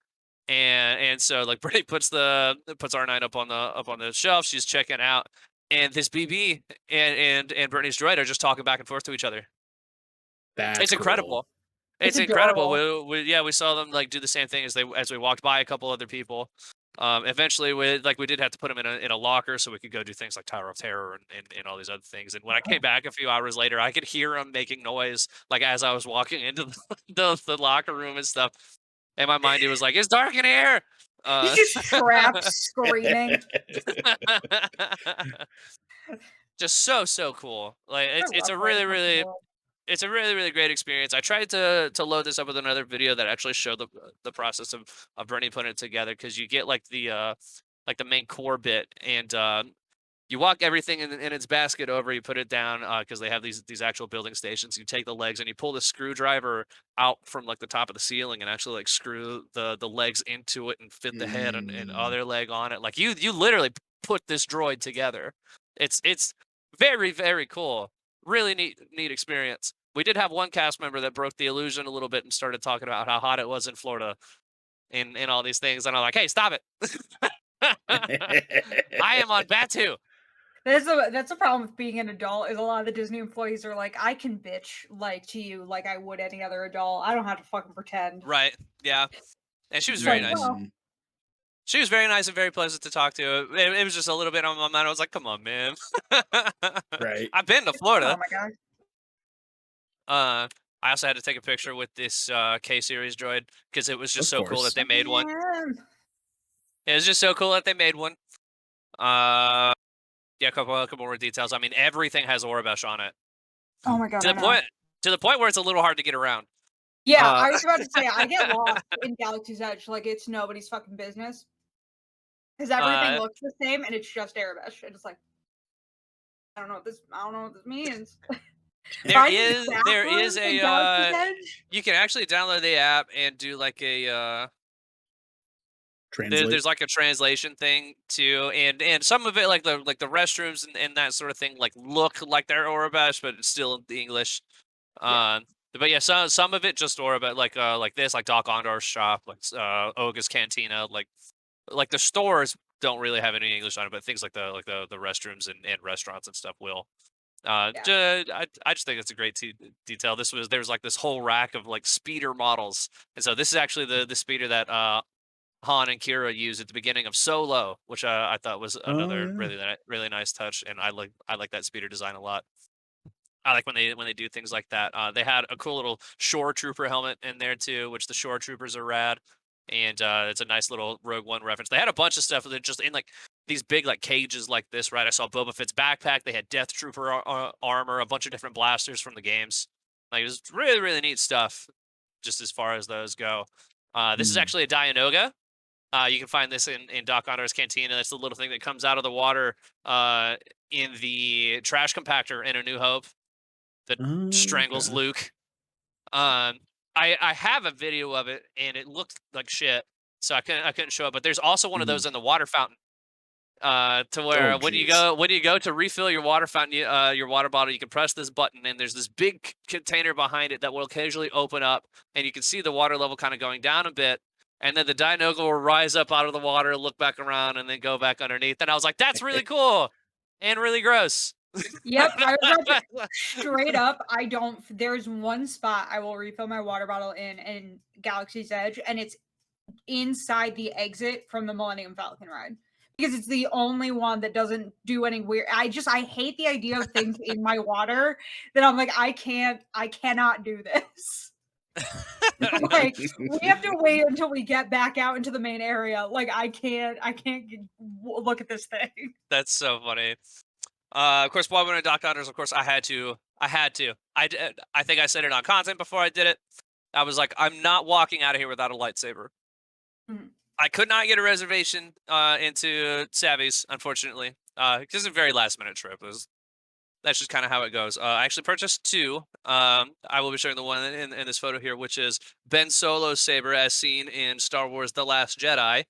And so like Brittany puts R9 up on the shelf. She's checking out, and this BB and Brittany's droid are just talking back and forth to each other. That's It's cool. incredible. It's It's incredible. adorable. We saw them like do the same thing as we walked by a couple other people. Eventually, we did have to put them in a locker so we could go do things like Tower of Terror and all these other things. And when I came back a few hours later, I could hear them making noise like as I was walking into the locker room and stuff. In my mind, it was like it's dark in here. He's Uh, just trapped screaming. just so cool. Like I it's love a Ray really it's a really really great experience. I tried to load this up with another video that actually showed the process of Bernie putting it together because you get like the main core bit and You walk everything in its basket over. You put it down because they have these actual building stations. You take the legs and you pull the screwdriver out from like the top of the ceiling and actually like screw the legs into it and fit the head and other leg on it. Like you literally put this droid together. It's very very cool. Really neat experience. We did have one cast member that broke the illusion a little bit and started talking about how hot it was in Florida and all these things, and I'm like, hey, stop it. I am on Batu. That's a problem with being an adult. Is a lot of the Disney employees are like, I can bitch like to you like I would any other adult. I don't have to fucking pretend. Right. Yeah. And she was It's very like, nice. well, She was very nice and very pleasant to talk to. It was just a little bit on my mind. I was like, come on, man. Right. I've been to oh Florida. my god. I also had to take a picture with this K series droid because it was just Of so cool course. that they made one. Man. It was just so cool that they made one. Yeah, a couple more details. I mean, everything has Orabesh on it Oh my god, to I the know. point where it's a little hard to get around. Yeah, I was about to say I get lost in Galaxy's Edge like it's nobody's fucking business. Because everything looks the same and it's just Arabish. And it's like I don't know what this means. There Finding is bathrooms in Galaxy's Edge? you can actually download the app and do like a Translate. there's like a translation thing too, and some of it like the restrooms and that sort of thing like look like they're Orabesh, but it's still in the English. Yeah. But yeah, some of it just Orabesh, like this, like Doc Ondor's shop, like Oga's Cantina, like the stores don't really have any English on it, but things like the restrooms and restaurants and stuff will. Yeah. I just think it's a great detail. There was like this whole rack of like speeder models, and so this is actually the speeder that Han and Kira use at the beginning of Solo, which I thought was Oh another yeah. really nice touch, and I like that speeder design a lot. I like when they do things like that. They had a cool little shore trooper helmet in there too, which the shore troopers are rad, and it's a nice little Rogue One reference. They had a bunch of stuff that just in like these big like cages like this, right? I saw Boba Fett's backpack. They had Death Trooper armor, a bunch of different blasters from the games. Like it was really neat stuff, just as far as those go. This is actually a Dianoga. You can find this in Doc Ondor's Cantina. That's the little thing that comes out of the water in the trash compactor in A New Hope that strangles Okay. Luke. I have a video of it, and it looked like shit, so I couldn't show it. But there's also one of those in the water fountain. To where Oh when you jeez. go to refill your water fountain, your water bottle, you can press this button, and there's this big container behind it that will occasionally open up, and you can see the water level kind of going down a bit. And then the Dianoga will rise up out of the water, look back around, and then go back underneath. And I was like, that's really cool and really gross. Yep, I was about to straight up, there's one spot I will refill my water bottle in Galaxy's Edge, and it's inside the exit from the Millennium Falcon ride. Because it's the only one that doesn't do any weird. I hate the idea of things in my water that I'm like, I cannot do this. Like we have to wait until we get back out into the main area. Like I can't look at this thing. That's so funny. Of course, while we were in Doc Ondor's, of course, I had to. I think I said it on content before I did it. I was like, I'm not walking out of here without a lightsaber. Mhm. I could not get a reservation into Savvy's, unfortunately, because it's a very last minute trip. That's just kind of how it goes. I actually purchased two. I will be showing the one in this photo here, which is Ben Solo's saber as seen in Star Wars: The Last Jedi.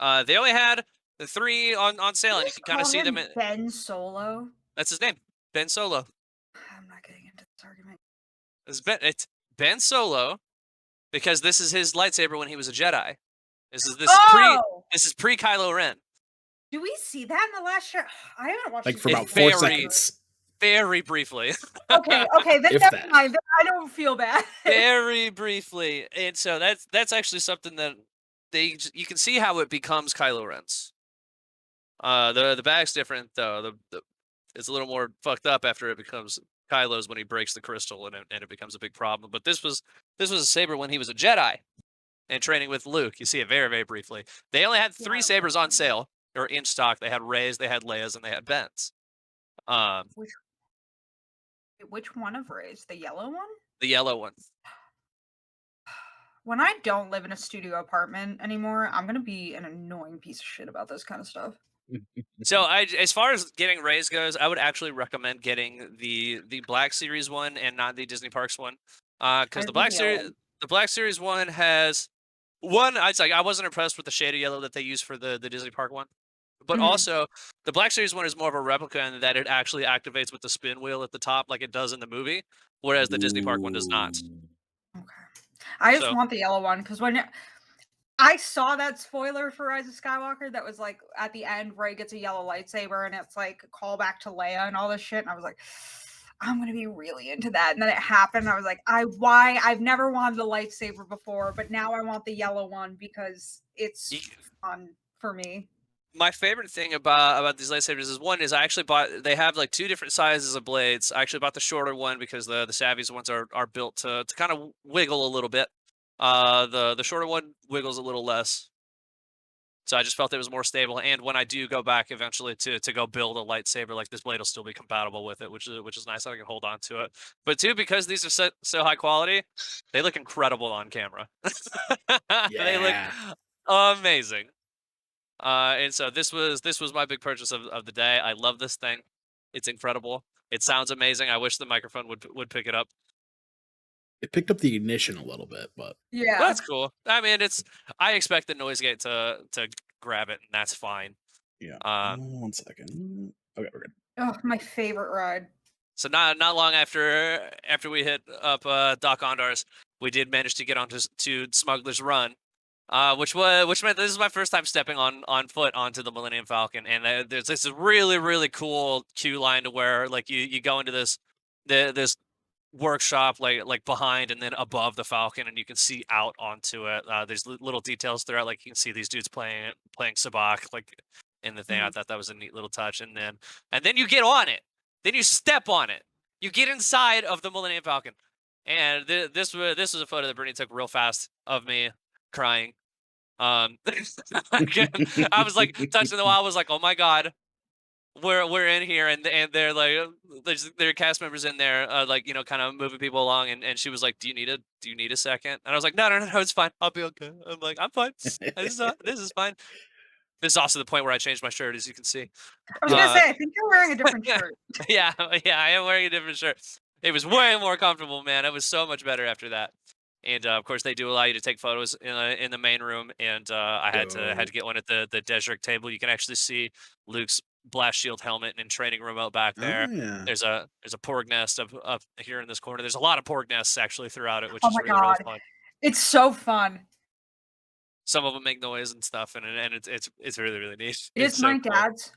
They only had the three on sale, and you Just can kind of call see them. him Ben Solo. That's his name, Ben Solo. I'm not getting into this argument. It's Ben Solo because this is his lightsaber when he was a Jedi. This is Oh! pre Kylo Ren. Do we see that in the last show? I haven't watched Like this for in about very- 4 seconds. Very briefly. Okay, then If never that. mind. Then I don't feel bad. Very briefly. And so that's actually something that you can see how it becomes Kylo Ren's. The bag's different though. It's a little more fucked up after it becomes Kylo's when he breaks the crystal and it becomes a big problem. But this was a saber when he was a Jedi and training with Luke. You see it very, very briefly. They only had 3 sabers on sale or in stock. They had Rey's, they had Leia's, and they had Ben's. Which one of Rey's? The yellow one? The yellow one. When I don't live in a studio apartment anymore, I'm gonna be an annoying piece of shit about this kind of stuff. So as far as getting rays goes, I would actually recommend getting the Black Series one and not the Disney Parks one, I because love the yellow one. The Black Series one has one. I wasn't impressed with the shade of yellow that they use for the Disney Park one, but Mhm. also the Black Series one is more of a replica in that it actually activates with the spin wheel at the top like it does in the movie, whereas the Disney Park one does not. Ooh. Okay. I just So want the yellow one because when I saw that spoiler for Rise of Skywalker that was like at the end, Rey gets a yellow lightsaber and it's like a callback to Leia and all this shit. And I was like, I'm gonna be really into that. And then it happened. I was like, I've never wanted a lightsaber before, but now I want the yellow one because it's y- fun for me. my favorite thing about these lightsabers is one is I actually bought they have like two different sizes of blades. I actually bought the shorter one because the Savvy's ones are built to kind of wiggle a little bit. The shorter one wiggles a little less. So I just felt it was more stable. And when I do go back eventually to go build a lightsaber, like this blade will still be compatible with it, which is nice. I can hold on to it. But two, because these are so high quality, they look incredible on camera. They look Yeah. amazing. And so this was my big purchase of the day. I love this thing. It's incredible. It sounds amazing. I wish the microphone would pick it up. It picked up the ignition a little bit, but Well, Yeah. that's cool. I mean, I expect the noise gate to grab it, and that's fine. yeah. Uh, 1 second. Okay, we're good. Oh, my favorite ride. so not long after we hit up Doc Ondar's, we did manage to get onto to Smuggler's Run, which meant this is my first time stepping on foot onto the Millennium Falcon, and there's this really cool queue line to where like you go into this workshop like behind and then above the Falcon, and you can see out onto it. There's little details throughout, like you can see these dudes playing sabacc like in the thing. I Mhm. thought that was a neat little touch, and then you get on it, then you step on it, you get inside of the Millennium Falcon, and this was a photo that Brittany took real fast of me crying. Again, I was like touching the wall. I was like, oh my god, we're in here, and they're like there are cast members in there, like kind of moving people along, and she was like, do you need a second? And I was like, no, it's fine, I'll be okay. I'm like, I'm fine. This is fine. This is also the point where I changed my shirt, as you can see. I was gonna Uh, say, I think you're wearing a different shirt. yeah, yeah, I am wearing a different shirt. It was way more comfortable, man. It was so much better after that. And of course, they do allow you to take photos in the main room, and I had to Dope. get one at the Desert table. You can actually see Luke's blast shield helmet and training remote back Oh there. yeah. There's a porg nest up here in this corner. There's a lot of porg nests actually throughout it, which Oh is my really god. fun. It's so fun. Some of them make noise and stuff, and it's really neat. It It's is so my cool. dad's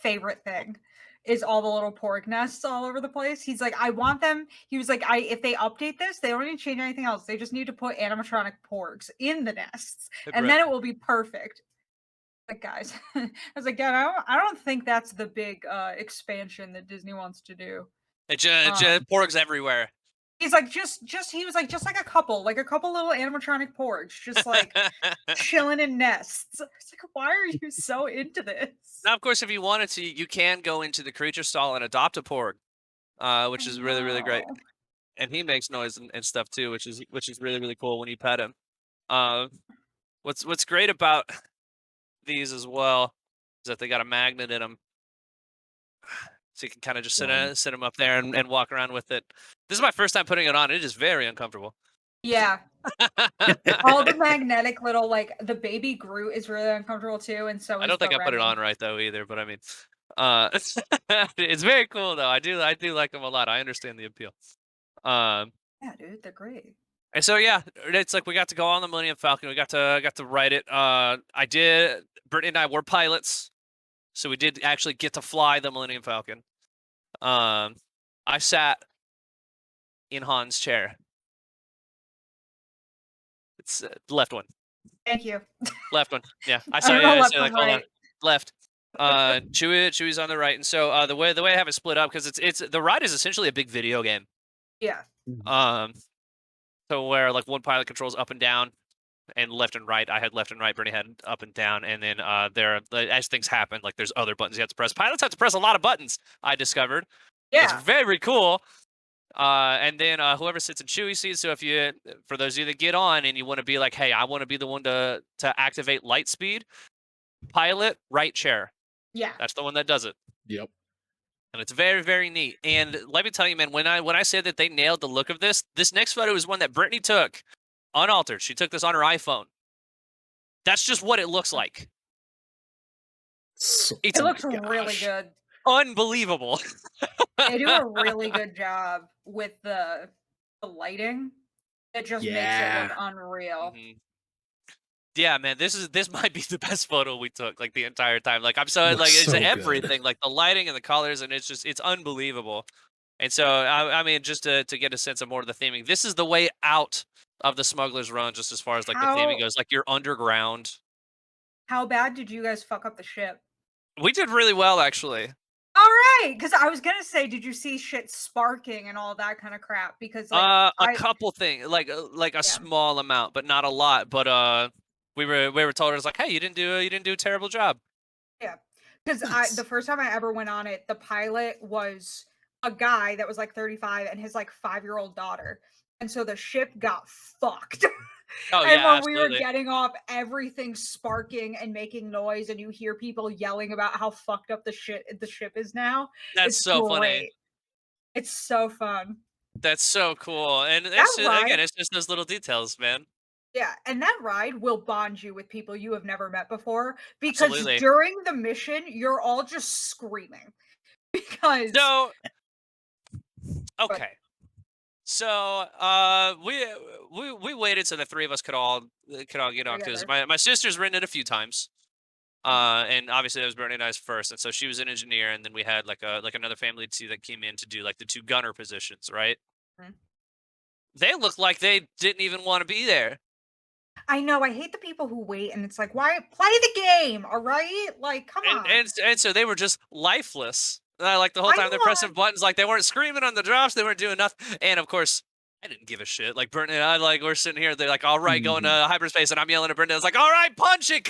favorite thing, is all the little pork nests all over the place. He's like, "I want them." He was like, "I if they update this, they don't need to change anything else. They just need to put animatronic porgs in the nests, Hey, and Brett. then it will be perfect." Like, guys, I was like, "Dad, I don't think that's the big, expansion that Disney wants to do." Um, Porgs everywhere. he's like, "Just" he was like, "Just like a couple little animatronic porgs, just, like, chilling in nests." I was like, "Why are you so into this?" Now, of course, if you wanted to, you can go into the creature stall and adopt a porg, I which is really great. know. And he makes noise and stuff too, which is really cool when you pet him. Uh, what's great about these as well is that they got a magnet in them, so you can kind of just Fun. sit him up there and walk around with it. This is my first time putting it on. It is very uncomfortable. Yeah. All the magnetic little like the baby Groot is really uncomfortable too, and so I is don't think the I put it Remy. on right though either, but I mean, uh, it's very cool though. I do like them a lot. I understand the appeal. Um, Yeah, dude, they're great. And so yeah, it's like we got to go on the Millennium Falcon. We got to ride it. I did. Brittany and I were pilots, so we did actually get to fly the Millennium Falcon. Um, I sat in Han's chair. It's the left one. Thank you. Left one. Yeah, I I saw. don't Yeah, know I left said from like hold on. right. Left. Chewie's on the right, and so the way I have it split up because it's the ride is essentially a big video game. Yeah. Mhm. Um, so where like one pilot controls up and down, and left and right. I had left and right. Bernie had up and down. And then as things happen, like there's other buttons you have to press. Pilots have to press a lot of buttons. I discovered it's Yeah. very cool. And then whoever sits in Chewie seats. So if you, for those of you that get on and you want to be like, hey, I want to be the one to activate light speed. Pilot right chair. Yeah. That's the one that does it. Yep. And it's very, very neat. And let me tell you, man, when I say that they nailed the look of this next photo is one that Brittany took, unaltered. She took this on her iPhone. That's just what it looks like. So, It's It looks my really gosh. good. unbelievable. They do a really good job with the lighting. It just makes it look Yeah. unreal. Mhm. Yeah, man, this might be the best photo we took like the entire time. Like I'm so Looks like it's so good. everything, like the lighting and the colors, and it's unbelievable. And so I mean, just to get a sense of more of the theming, this is the way out of the Smuggler's Run, just as far as like the theming How goes. Like you're underground. how bad did you guys fuck up the ship? We did really well, actually. All right, because I was gonna say, did you see shit sparking and all that kind of crap? Because like A I couple things, like a yeah small amount, but not a lot. But we were told, it was like, hey, you didn't do a terrible job. yeah, because the Nice. first time I ever went on it, the pilot was a guy that was like 35 and his like 5-year-old daughter, and so the ship got fucked. Oh And yeah, when we were absolutely. getting off, everything's sparking and making noise, and you hear people yelling about how fucked up the ship is now. That's It's so funny. great. It's so fun. That's so cool, and That it's just, again, ride it's just those little details, man. Yeah, and that ride will bond you with people you have never met before because Absolutely. during the mission, you're all just screaming because So but okay, so we waited so the three of us could all get on because together. my sister's written it a few times. Mhm, And obviously that was Brittany and I's first, and so she was an engineer, and then we had like another family too that came in to do like the two gunner positions, right? mhm. They looked like they didn't even want to be there. I know, I hate the people who wait and it's like, "Why play the game, all right? Like, come on." And so they were just lifeless. Like the whole I time they're pressing want buttons, like they weren't screaming on the drops, they weren't doing nothing. And of course, I didn't give a shit. Like Brittany and I, like we're sitting here, they're like, "All right, going to Mhm. hyperspace," and I'm yelling at Brittany. I was like, "All right, punch it!"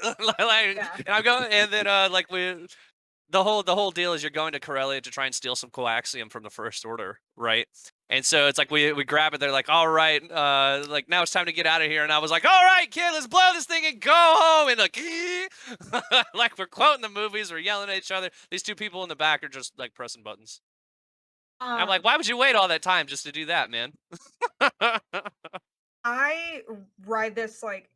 yeah. And I'm going, and then like the whole deal is you're going to Corellia to try and steal some coaxium from the First Order, right? And so it's like we grab it. They're like, "All right, like now it's time to get out of here." And I was like, "All right, kid, let's blow this thing and go home." And like, like we're quoting the movies, we're yelling at each other. These two people in the back are just like pressing buttons. I'm like, Um, "Why would you wait all that time just to do that, man?" I ride this like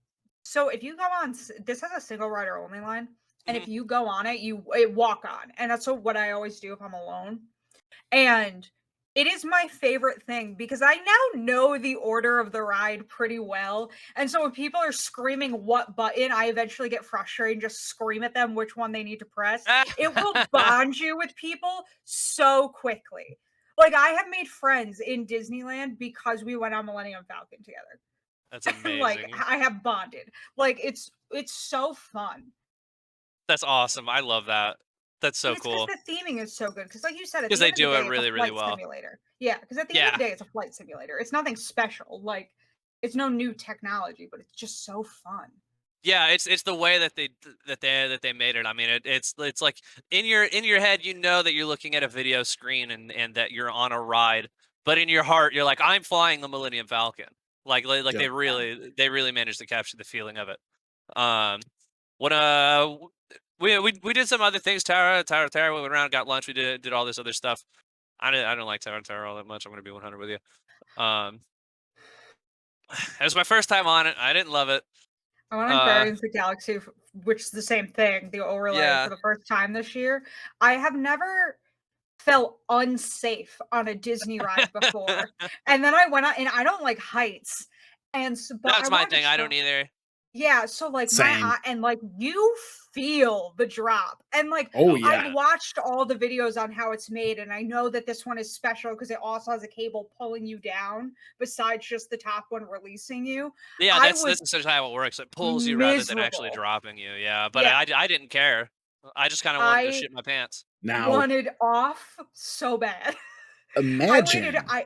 so if you go on this has a single rider only line, and Mhm. if you go on it, it walk on, and that's what I always do if I'm alone. And it is my favorite thing because I now know the order of the ride pretty well. And so when people are screaming what button, I eventually get frustrated and just scream at them which one they need to press. It will bond you with people so quickly. Like I have made friends in Disneyland because we went on Millennium Falcon together. That's Like amazing. I have bonded. Like it's so fun. That's awesome. I love that. That's And so it's because cool the theming is so good. Because, like you said, at because the they end of the do it day, it's a really, really flight well. simulator. Yeah, because at the end of Yeah. the day, it's a flight simulator. It's nothing special. Like, it's no new technology, but it's just so fun. Yeah, it's the way that they made it. I mean, it's like in your head, you know that you're looking at a video screen and that you're on a ride, but in your heart, you're like, I'm flying the Millennium Falcon. Like Yep. Yeah. they really managed to capture the feeling of it. Um, when we did some other things. Tara. We went around, got lunch. We did all this other stuff. I don't like Tara all that much. I'm gonna be 100 with you. Um, it was my first time on it. I didn't love it. I went on Uh, Guardians of the Galaxy, which is the same thing, the overlay for yeah. the first time this year. I have never felt unsafe on a Disney ride before. And then I went on, and I don't like heights. But I That's my wanted to thing. I try. don't either. Yeah, so, like, my Same. eye and, like, you feel the drop, and, like, Oh Oh I've yeah. yeah. watched all the videos on how it's made, and I know that this one is special because it also has a cable pulling you down besides just the top one releasing you. Yeah, I that's was essentially how it works. It pulls you rather than actually miserable. dropping you. Yeah, but Yeah, I didn't care. I just kind of wanted to I shit my pants. Now wanted off so bad. I waited imagine I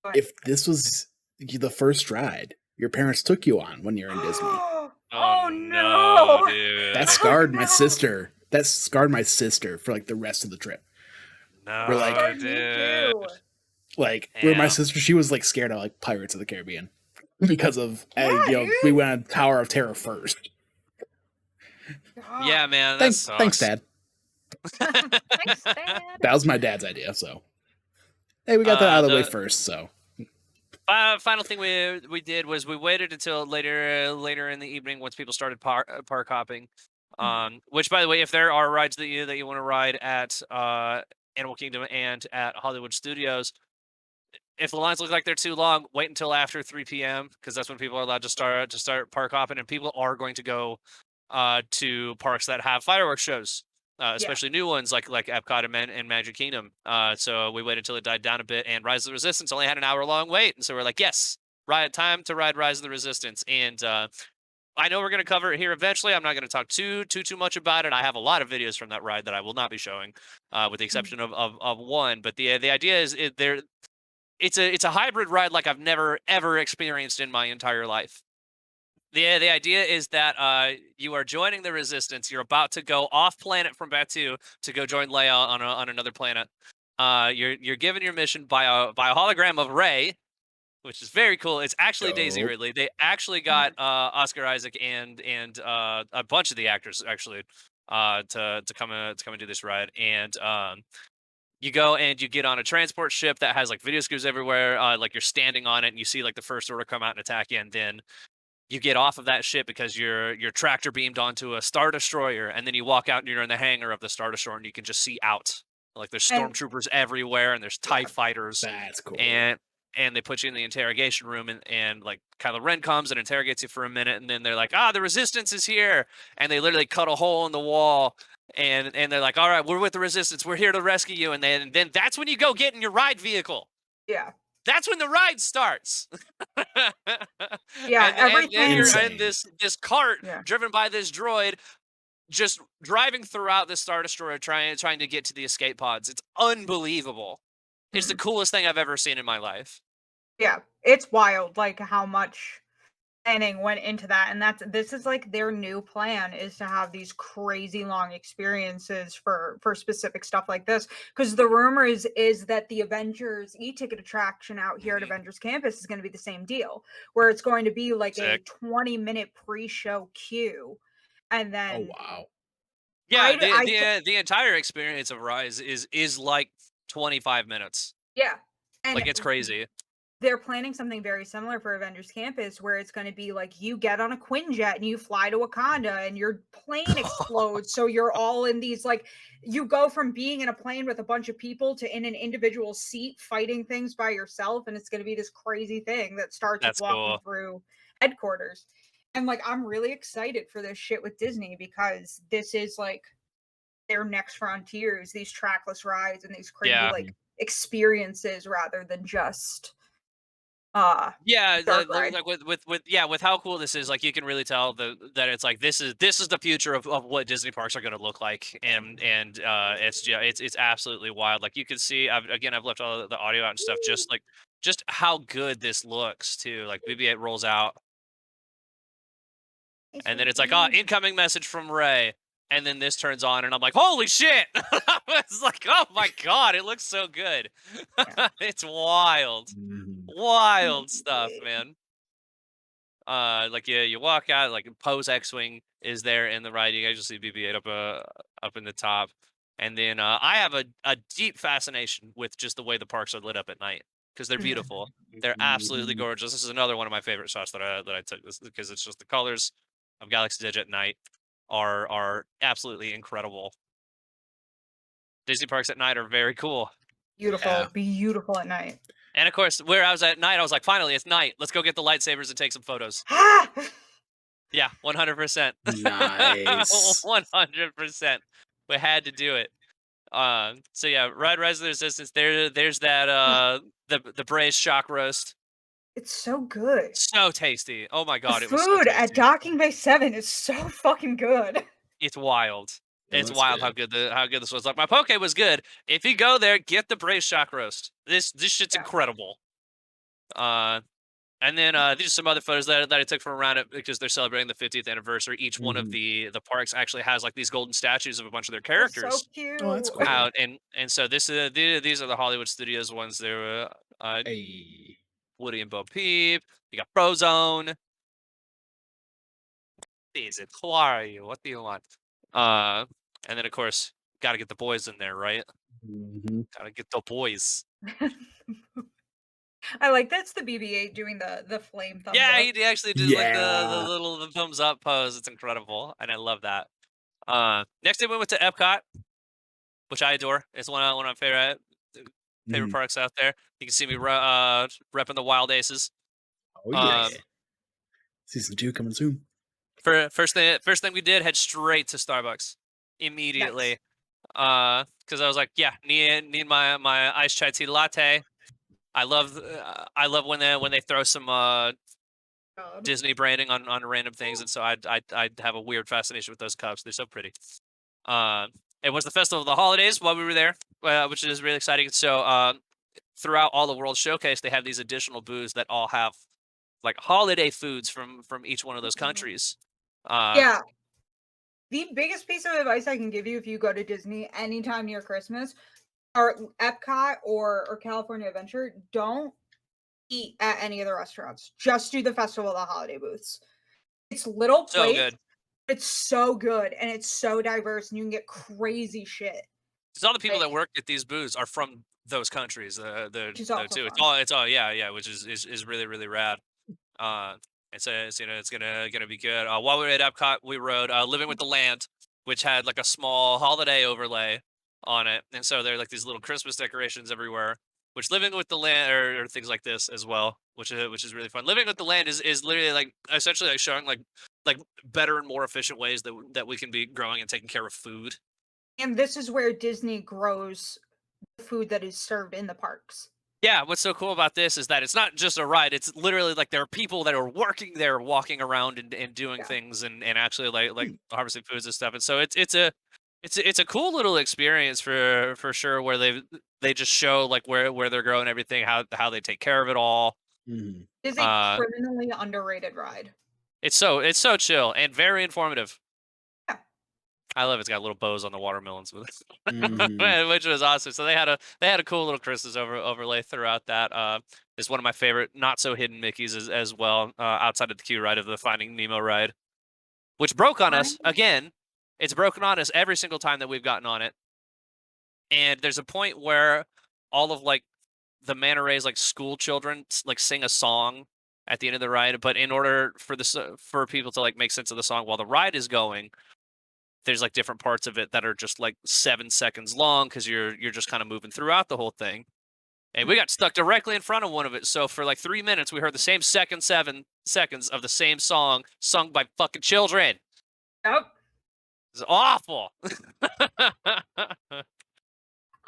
Go if this was the first ride your parents took you on when you're in Disney. Oh Oh, no, no. That dude. Oh, scarred my no. sister. That scarred my sister for like the rest of the trip. We're It like, No, scarred me dude. too. where my Damn. sister, she was like scared of like Pirates of the Caribbean because of Yeah, we dude. went on Tower of Terror first. Yeah, God. man, that Thanks, sucks. Dad. Thanks, Dad. That was my dad's idea. So, hey, we got that out of the way first. So, final thing we did was we waited until later in the evening once people started park hopping. Which, by the way, if there are rides that you want to ride at Animal Kingdom and at Hollywood Studios, if the lines look like they're too long, wait until after 3 p.m. because that's when people are allowed to start park hopping, and people are going to go to parks that have fireworks shows, Yeah. especially new ones like Epcot and Magic Kingdom. So we waited until it died down a bit, and Rise of the Resistance only had an hour-long wait, and so we're like, yes, time to ride Rise of the Resistance, and I know we're going to cover it here eventually. I'm not going to talk too much about it. I have a lot of videos from that ride that I will not be showing, with the exception of one. But the idea is it's a hybrid ride like I've never ever experienced in my entire life. The idea is that you are joining the Resistance. You're about to go off planet from Batuu to go join Leia on another planet. You're given your mission by a hologram of Rey, which is very cool. It's actually Daisy Dope. Ridley. They actually got Oscar Isaac and a bunch of the actors actually to come and do this ride. And you go and you get on a transport ship that has like video screens everywhere. Like you're standing on it and you see like the First Order come out and attack you, and then you get off of that ship because you're tractor beamed onto a Star Destroyer, and then you walk out and you're in the hangar of the Star Destroyer and you can just see out. Like there's And stormtroopers everywhere and there's TIE fighters, that's cool. and they put you in the interrogation room, and like Kylo Ren comes and interrogates you for a minute, and then they're like, the Resistance is here, and they literally cut a hole in the wall, and they're like, all right, we're with the Resistance, we're here to rescue you, and then that's when you go get in your ride vehicle. yeah. That's when the ride starts. Yeah, and everything. you're in Insane. this cart Yeah. driven by this droid, just driving throughout the Star Destroyer, trying to get to the escape pods. It's unbelievable. It's the coolest thing I've ever seen in my life. Yeah, it's wild, like how much planning went into that, and this is like their new plan is to have these crazy long experiences for specific stuff like this. Because the rumor is that the Avengers e-ticket attraction out here at Mhm. Avengers Campus is going to be the same deal, where it's going to be like a Sick. 20-minute pre-show queue, and Oh then wow. Yeah, I the entire experience of Rise is like 25 minutes. yeah, and Like it's crazy. they're planning something very similar for Avengers Campus where it's going to be like you get on a Quinjet and you fly to Wakanda and your plane explodes. So you're all in these, like, you go from being in a plane with a bunch of people to in an individual seat fighting things by yourself. And it's going to be this crazy thing that starts with That's walking cool. through headquarters. And like, I'm really excited for this shit with Disney because this is like their next frontiers, these trackless rides and these crazy Yeah. like experiences rather than just Yeah, dark ride. like with how cool this is, like you can really tell that it's like this is the future of what Disney parks are going to look like, and it's absolutely wild. Like you can see, I've left all the audio out and stuff, just how good this looks too. Like maybe it rolls out, and then it's like, incoming message from Ray, and then this turns on, and I'm like, holy shit! It's like, oh my god, it looks so good. Yeah. It's wild. Mhm. Wild stuff, man. Like you walk out, like Poe's X-wing is there in the ride. You guys just see BB-8 up in the top, and then I have a deep fascination with just the way the parks are lit up at night because they're beautiful. They're absolutely Mhm. gorgeous. This is another one of my favorite shots that I took this because it's just the colors of Galaxy's Edge at night are absolutely incredible. Disney parks at night are very cool. Beautiful, Yeah. beautiful at night. And of course, where I was at night, I was like, finally, it's night. Let's go get the lightsabers and take some photos. Ah! Yeah, 100%. Nice. 100%. We had to do it. So yeah, Rise of the Resistance. There's that the braised shock roast. It's so good. So tasty. Oh my The god, it was so food at tasty. Docking Bay 7 is so fucking good. It's wild. Oh, It's that's wild good. how good this was. Like my poke was good. If you go there, get the braised shock roast. This shit's Yeah. incredible. And then these are some other photos that I took from around it because they're celebrating the 50th anniversary. Each one of the parks actually has like these golden statues of a bunch of their They're so characters cute. Oh, that's cool. out, and so these are the Hollywood Studios ones. They're Hey. Woody and Bo Peep. You got Frozone. Is it? Who are you? What do you want? And then of course, got to get the boys in there, right? Mm-hmm. Got to get the boys. I like that's the BB-8 doing the flame thumbs Yeah, up. he actually did like the Yeah. little the thumbs up pose. It's incredible, and I love that. Next day we went to Epcot, which I adore. It's one of my favorite Mhm. parks out there. You can see me repping the Wild Aces. Oh yeah. Um, Season 2 coming soon. for first thing we did, head straight to Starbucks Nice. immediately. Because I was like, yeah, need my iced chai tea latte. I love when they throw some God. Disney branding on random things, and so I'd have a weird fascination with those cups. They're so pretty. Uh, it was the festival of the holidays while we were there, which is really exciting. So throughout all the World Showcase, they have these additional booths that all have like holiday foods from each one of those Ooh. countries. Yeah. The biggest piece of advice I can give you if you go to Disney anytime near Christmas or Epcot or California Adventure, don't eat at any of the restaurants. Just do the Festival of the Holiday booths. It's little So plates. good. It's so good and it's so diverse and you can get crazy shit. Because all the people Like, that work at these booths are from those countries. They're which is also too. It's fun. all yeah, which is really really rad. Uh, it's it's gonna be good. While we were at Epcot, we rode Living with the Land, which had like a small holiday overlay on it, and so there are like these little Christmas decorations everywhere. Which Living with the Land or things like this as well, which is really fun. Living with the Land is literally like essentially like showing like better and more efficient ways that we can be growing and taking care of food. And this is where Disney grows the food that is served in the parks. Yeah, what's so cool about this is that it's not just a ride. It's literally like there are people that are working there, walking around and doing Yeah. things and actually like Hmm. harvesting foods and stuff. And so it's a cool little experience for sure where they just show like where they're growing everything, how they take care of it all. Mhm. It is a Uh, criminally underrated ride. it's so chill and very informative. Yeah. I love it. It's got little bows on the watermelons with Mhm. it, which was awesome. So they had a cool little Christmas overlay throughout that. Is one of my favorite not so hidden Mickeys as well. Outside of the queue ride of the Finding Nemo ride, which broke on I us again. It's broken on us every single time that we've gotten on it. And there's a point where all of like the manta rays, like school children, like sing a song at the end of the ride. But in order for for people to like make sense of the song while the ride is going, there's like different parts of it that are just like 7 seconds long because you're just kind of moving throughout the whole thing. And we got stuck directly in front of one of it. So for like 3 minutes, we heard the same 7 seconds of the same song sung by fucking children. Yep. It's awful.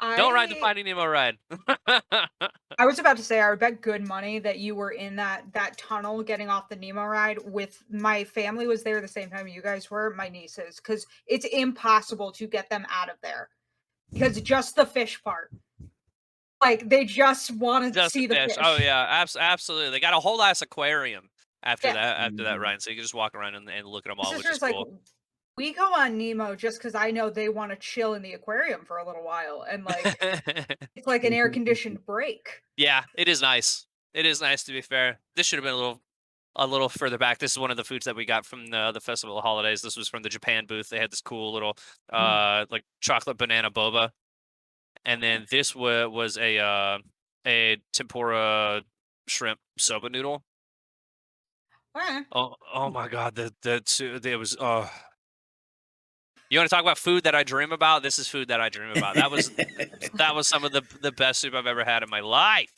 Don't ride the I Finding Nemo ride. I was about to say I would bet good money that you were in that tunnel getting off the Nemo ride with my family was there the same time you guys were, my nieces, because it's impossible to get them out of there. Because just the fish part. Like they just want to Just a see the fish. Oh fish. yeah, absolutely. They got a whole ass aquarium after Yeah. that Mhm. ride, so you can just walk around and look at them My all, which is sister's like, cool. we go on Nemo just because I know they want to chill in the aquarium for a little while. And like it's like an air conditioned break. Yeah, it is nice. It is nice to be fair. This should have been a little further back. This is one of the foods that we got from the Festival of Holidays. This was from the Japan booth. They had this cool little like chocolate banana boba, and then this was a tempura shrimp soba noodle. Okay. Oh my god, it was you want to talk about food that I dream about? This is food that I dream about. That was some of the best soup I've ever had in my life.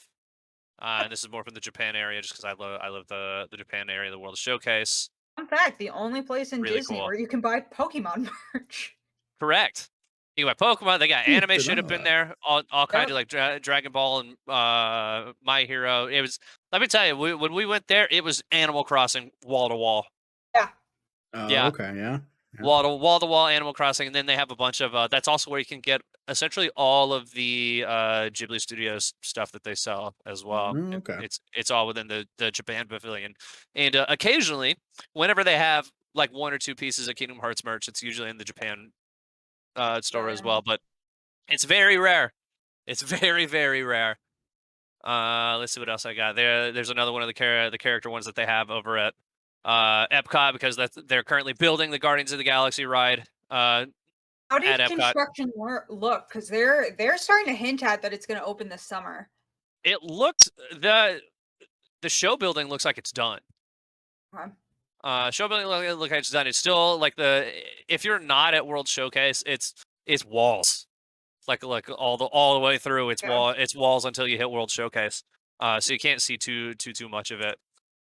And this is more from the Japan area, just because I love the Japan area, the World Showcase. Fun fact, the only place in Really Disney cool. where you can buy Pokemon merch. Correct. You got Pokemon. They got anime shit up in Ta-da. there. All kind Yep. of like Dragon Ball and My Hero. It was. Let me tell you, when we went there, it was Animal Crossing wall to wall. Yeah. Oh, Yeah, okay, yeah. Yeah. wall to wall Animal Crossing, and then they have a bunch of. That's also where you can get essentially all of the Ghibli Studios stuff that they sell as well. Oh, okay. It's all within the Japan Pavilion, and occasionally, whenever they have like one or two pieces of Kingdom Hearts merch, it's usually in the Japan store as well. Brilliant. But it's very rare. It's very very rare. Let's see what else I got. There's another one of the character ones that they have over at Epcot because they're currently building the Guardians of the Galaxy ride. uh, How at did Epcot. construction look? Because they're starting to hint at that it's going to open this summer. It looked the show building looks like it's done. Okay. Show building look like it's done. It's still like if you're not at World Showcase, it's walls. Like all the way through, Yeah. it's walls until you hit World Showcase. So you can't see too much of it.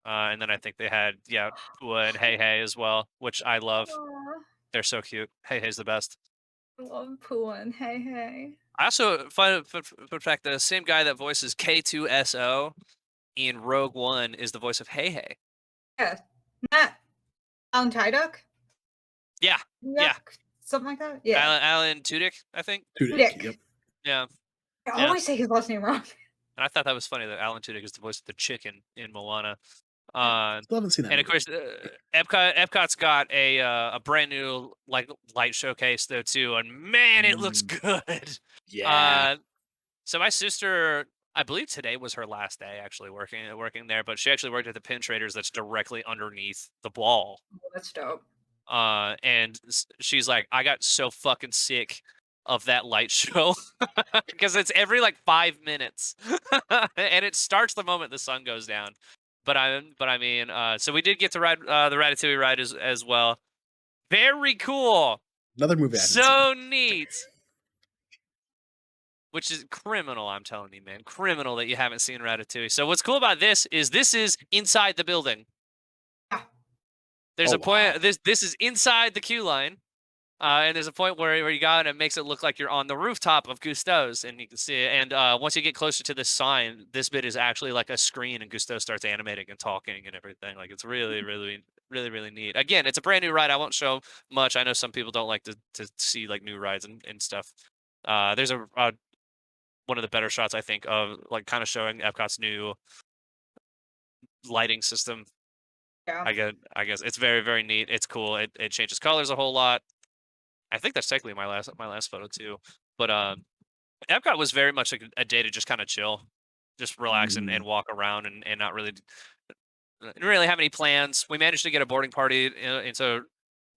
And then I think they had Pua and Hey Hey as well, which I love. Aw, They're so cute. Hey Hey's the best. I love Pua and Hey Hey. I also find fun fact the same guy that voices K2SO in Rogue One is the voice of Hey Hey. Yeah. Matt. Untitled? Yeah, yeah. Something like that? Yeah. Alan Tudyk, I think. Tudyk. Yep. Yeah. I Yeah. always say his last name wrong. And I thought that was funny that Alan Tudyk is the voice of the chicken in Moana. Still haven't seen that. And of course, Epcot's got a brand new like light showcase though too, and man, it looks good. Yeah. So my sister, I believe today was her last day actually working there, but she actually worked at the Pin Traders that's directly underneath the wall. Oh, that's dope. And she's like, I got so fucking sick of that light show because it's every like 5 minutes, and it starts the moment the sun goes down. But I mean, so we did get to ride the Ratatouille ride as well. Very cool. Another movie I haven't So seen. neat. Which is criminal, I'm telling you, man. Criminal that you haven't seen Ratatouille. So what's cool about this is inside the building. Yeah. There's Oh, a point. wow. This is inside the queue line. And there's a point where you got it makes it look like you're on the rooftop of Gusteau's, and you can see it. And once you get closer to this sign, this bit is actually like a screen, and Gusteau starts animating and talking and everything. Like it's really, really, really, really neat. Again, it's a brand new ride. I won't show much. I know some people don't like to see like new rides and stuff. There's one of the better shots I think of like kind of showing Epcot's new lighting system. Yeah. I guess it's very, very neat. It's cool. It changes colors a whole lot. I think that's technically my last photo too. But Epcot was very much like a day to just kind of chill, just relax and walk around and not really didn't really have any plans. We managed to get a boarding party into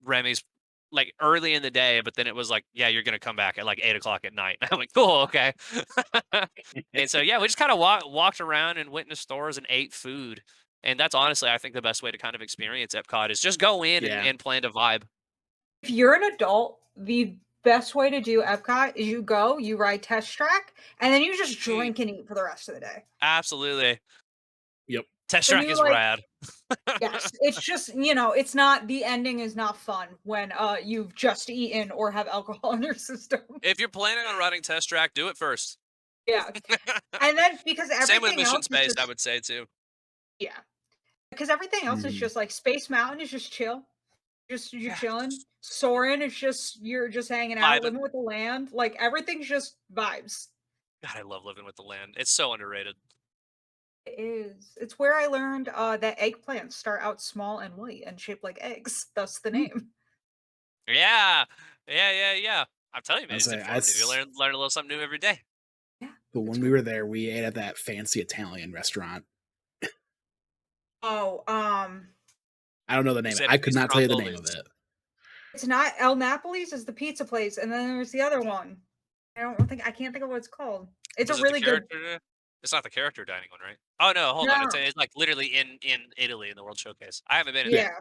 Remy's like early in the day, but then it was like, yeah, you're gonna come back at like 8 o'clock at night. I'm like, cool, okay. And so yeah, we just kind of walked around and went into stores and ate food. And that's honestly, I think the best way to kind of experience Epcot is just go in Yeah. and plan to vibe. If you're an adult, the best way to do Epcot is you go, you ride Test Track, and then you just drink and eat for the rest of the day. Absolutely. Yep. Test Then track you, is like- rad. Yes, it's just, it's not, the ending is not fun when you've just eaten or have alcohol in your system. If you're planning on running test track, do it first. Yeah. And then because Same with everything Mission else is Space, just, I would say too. yeah. Because everything else is just like Space Mountain is just chill. Just you're chilling. Soarin' is just you're just hanging out, Vibing. living with the land. Like everything's just vibes. God, I love living with the land. It's so underrated. It is. It's where I learned that eggplants start out small and white and shaped like eggs. Thus the name. Yeah. I'm telling you, man, I'll it's say, informative. You learn a little something new every day. Yeah. But when we were there, we ate at that fancy Italian restaurant. Oh, I don't know the name. said I could not tell you the name of Stromboli's. it. it's not El Napoli's is the pizza place, and then there's the other one. I can't think of what it's called. It's Was a it the really good. character- It's not the character dining one, right? Oh no, hold on. It's like literally in Italy in the World Showcase. I haven't been in there. Yeah.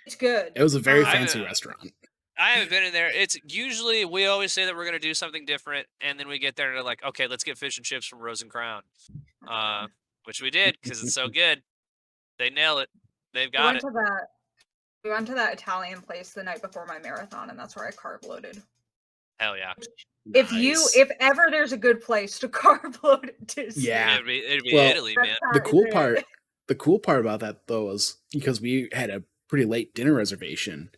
It's good. It was a very I fancy haven't- restaurant. I haven't been in there. It's usually we always say that we're gonna do something different, and then we get there and they're like, okay, let's get fish and chips from Rose and Crown, which we did because it's so good. They nail it. They've got it. We went to that Italian place the night before my marathon, and that's where I carb loaded. Hell yeah. Nice. If ever there's a good place to carb load, it is. Yeah. It'd be Well, Italy, man. The cool part about that though was because we had a pretty late dinner reservation,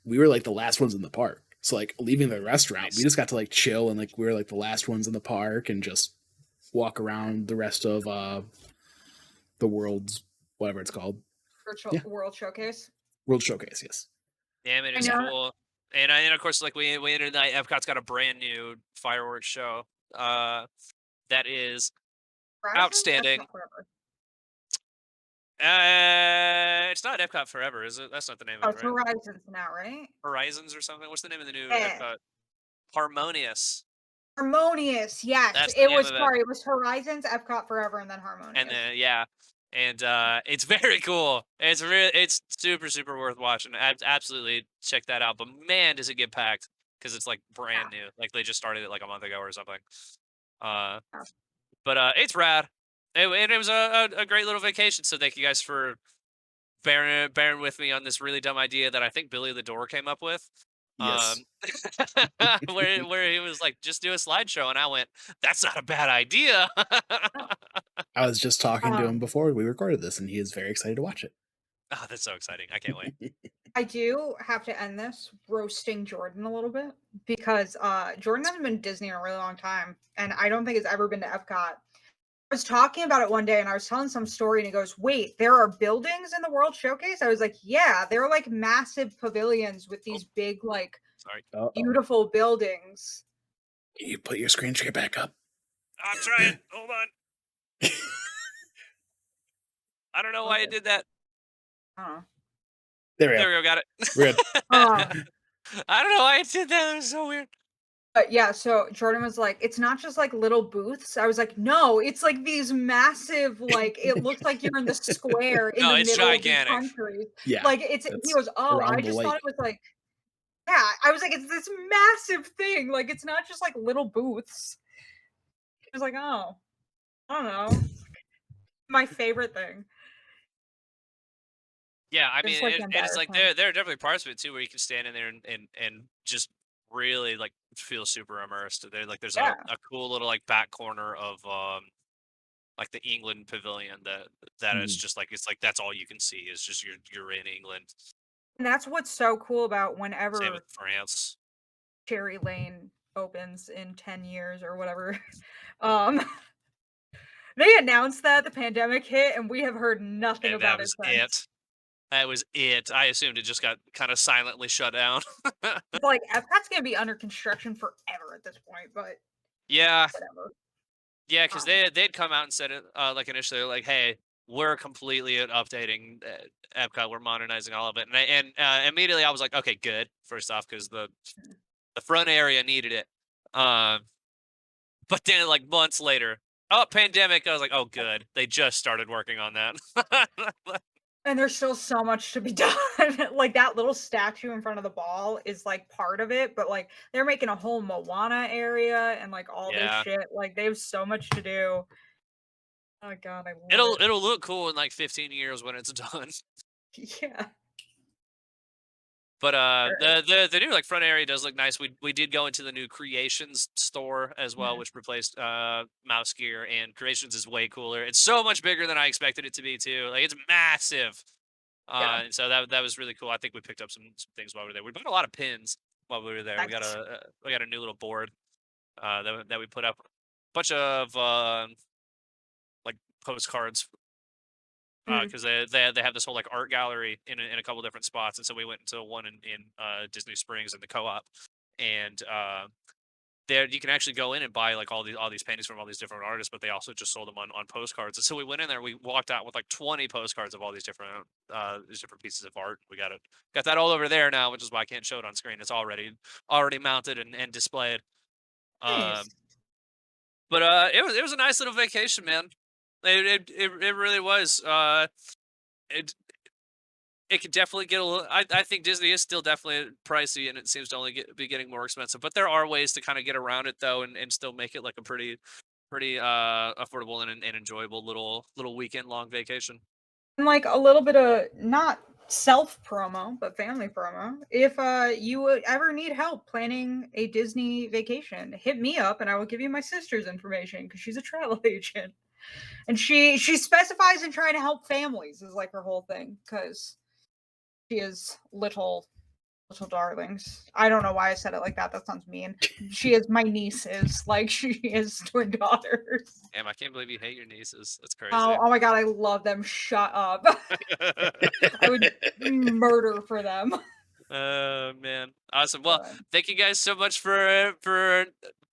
we were like the last ones in the park. So like leaving the restaurant, Nice. we just got to like chill and like we were like the last ones in the park and just walk around the rest of the world's whatever it's called. World Showcase. World Showcase, yes. Yeah, man, it's cool. And of course, like we entered the night, Epcot's got a brand new fireworks show. That is outstanding. It's It's not Epcot Forever, is it? That's not the name Oh, of it's it, right? Horizons now, right? Horizons or something? What's the name of the new Yeah. Epcot? Harmonious. Harmonious, yes. That's the It name was of it. sorry, it was Horizons, Epcot Forever, and then And Harmonious. then yeah, and it's very cool. It's super super worth watching. Absolutely check that out. But man, does it get packed because it's like brand new. Like they just started it like a month ago or something. Uh, Yeah. but it's rad. And it was a great little vacation. So thank you guys for bearing with me on this really dumb idea that I think Billy the Door came up with. Yes. Where he was like, just do a slideshow, and I went, that's not a bad idea. I was just talking to him Um, before we recorded this, and he is very excited to watch it. Oh, that's so exciting! I can't wait. I do have to end this roasting Jordan a little bit because Jordan hasn't been to Disney in a really long time, and I don't think he's ever been to Epcot. I was talking about it one day and I was telling some story and he goes, wait, there are buildings in the World Showcase? I was like, yeah, they're like massive pavilions with Oh, these big, like sorry. beautiful buildings. You put your screen share back up. I'm trying. Hold on. I don't know why I did that. There we There go. we go. Got it. We're good. I don't know why I did that. It was so weird. But yeah, so Jordan was like, it's not just like little booths. I was like, no, it's like these massive, like it looks like you're in the square in No, the it's middle gigantic. of the country. Yeah. Like it's he That's goes, oh, around I the just lake. thought it was like, yeah, I was like, it's this massive thing. Like it's not just like little booths. He was like, oh, I don't know. My favorite thing. Yeah, I mean, It's like it's like embarrassing. there are definitely parts of it too where you can stand in there and just really like feel super immersed. There, like there's Yeah. a cool little like back corner of like the England pavilion that is just like it's like that's all you can see is just you're in England. And that's what's so cool about Same with whenever France. Cherry Lane opens in 10 years or whatever. Um they announced that the pandemic hit and we have heard nothing And that about it was since. it. That was it. I assumed it just got kind of silently shut down. It's like Epcot's gonna be under construction forever at this point, but Yeah, whatever. yeah, because Um, they'd come out and said it like initially, like, "Hey, we're completely updating Epcot. We're modernizing all of it." And immediately I was like, "Okay, good." First off, because the front area needed it. Um, but then like months later, oh, pandemic. I was like, "Oh, good. They just started working on that." and there's still so much to be done. Like that little statue in front of the ball is like part of it, but like they're making a whole Moana area and like all this Yeah, shit. Like they have so much to do. Oh god, I love it'll it. it'll look cool in like 15 years when it's done. Yeah. But Sure. the new like front area does look nice. We did go into the new Creations store as well, Mhm. which replaced Mouse Gear, and Creations is way cooler. It's so much bigger than I expected it to be too. Like it's massive. Yeah. And so that was really cool. I think we picked up some things while we were there. We bought a lot of pins while we were there. Nice. We got a new little board that we put up. Bunch of like postcards Mm. because they have this whole like art gallery in a couple different spots, and so we went into one in Disney Springs in the co-op, and there you can actually go in and buy like all these paintings from all these different artists, but they also just sold them on postcards. And so we went in there, we walked out with like 20 postcards of all these different pieces of art. We got that all over there now, which is why I can't show it on screen. It's already mounted and displayed. Nice. Um, but it was a nice little vacation, man. It really was. It it could definitely get a little. I think Disney is still definitely pricey, and it seems to only be getting more expensive. But there are ways to kind of get around it though, and still make it like a pretty affordable and enjoyable little weekend long vacation. And like a little bit of not self promo, but family promo. If you would ever need help planning a Disney vacation, hit me up and I will give you my sister's information because she's a travel agent. And she specifies in trying to help families is like her whole thing because she is little darlings. I don't know why I said it like that. That sounds mean. She is my nieces, like she is twin daughters. Damn, I can't believe you hate your nieces. That's Oh, crazy. oh my god, I love them. Shut up. I would murder for them. Oh man, awesome. Well, But thank you guys so much for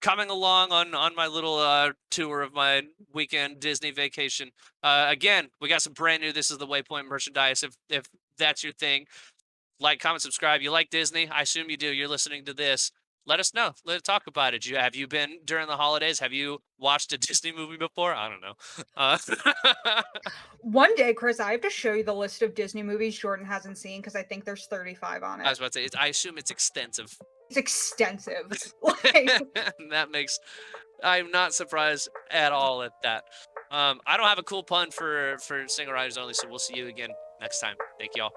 coming along on my little tour of my weekend Disney vacation. Again, we got some brand new This Is the Waypoint merchandise. If that's your thing, like, comment, subscribe. You like Disney? I assume you do. You're listening to this. Let us know. Let's talk about it. Have you been during the holidays? Have you watched a Disney movie before? I don't know. One day, Chris, I have to show you the list of Disney movies Jordan hasn't seen because I think there's 35 on I was it. about to say, I assume it's extensive. It's extensive. Like, That makes, I'm not surprised at all at that. I don't have a cool pun for single riders only, so we'll see you again next time. Thank y'all.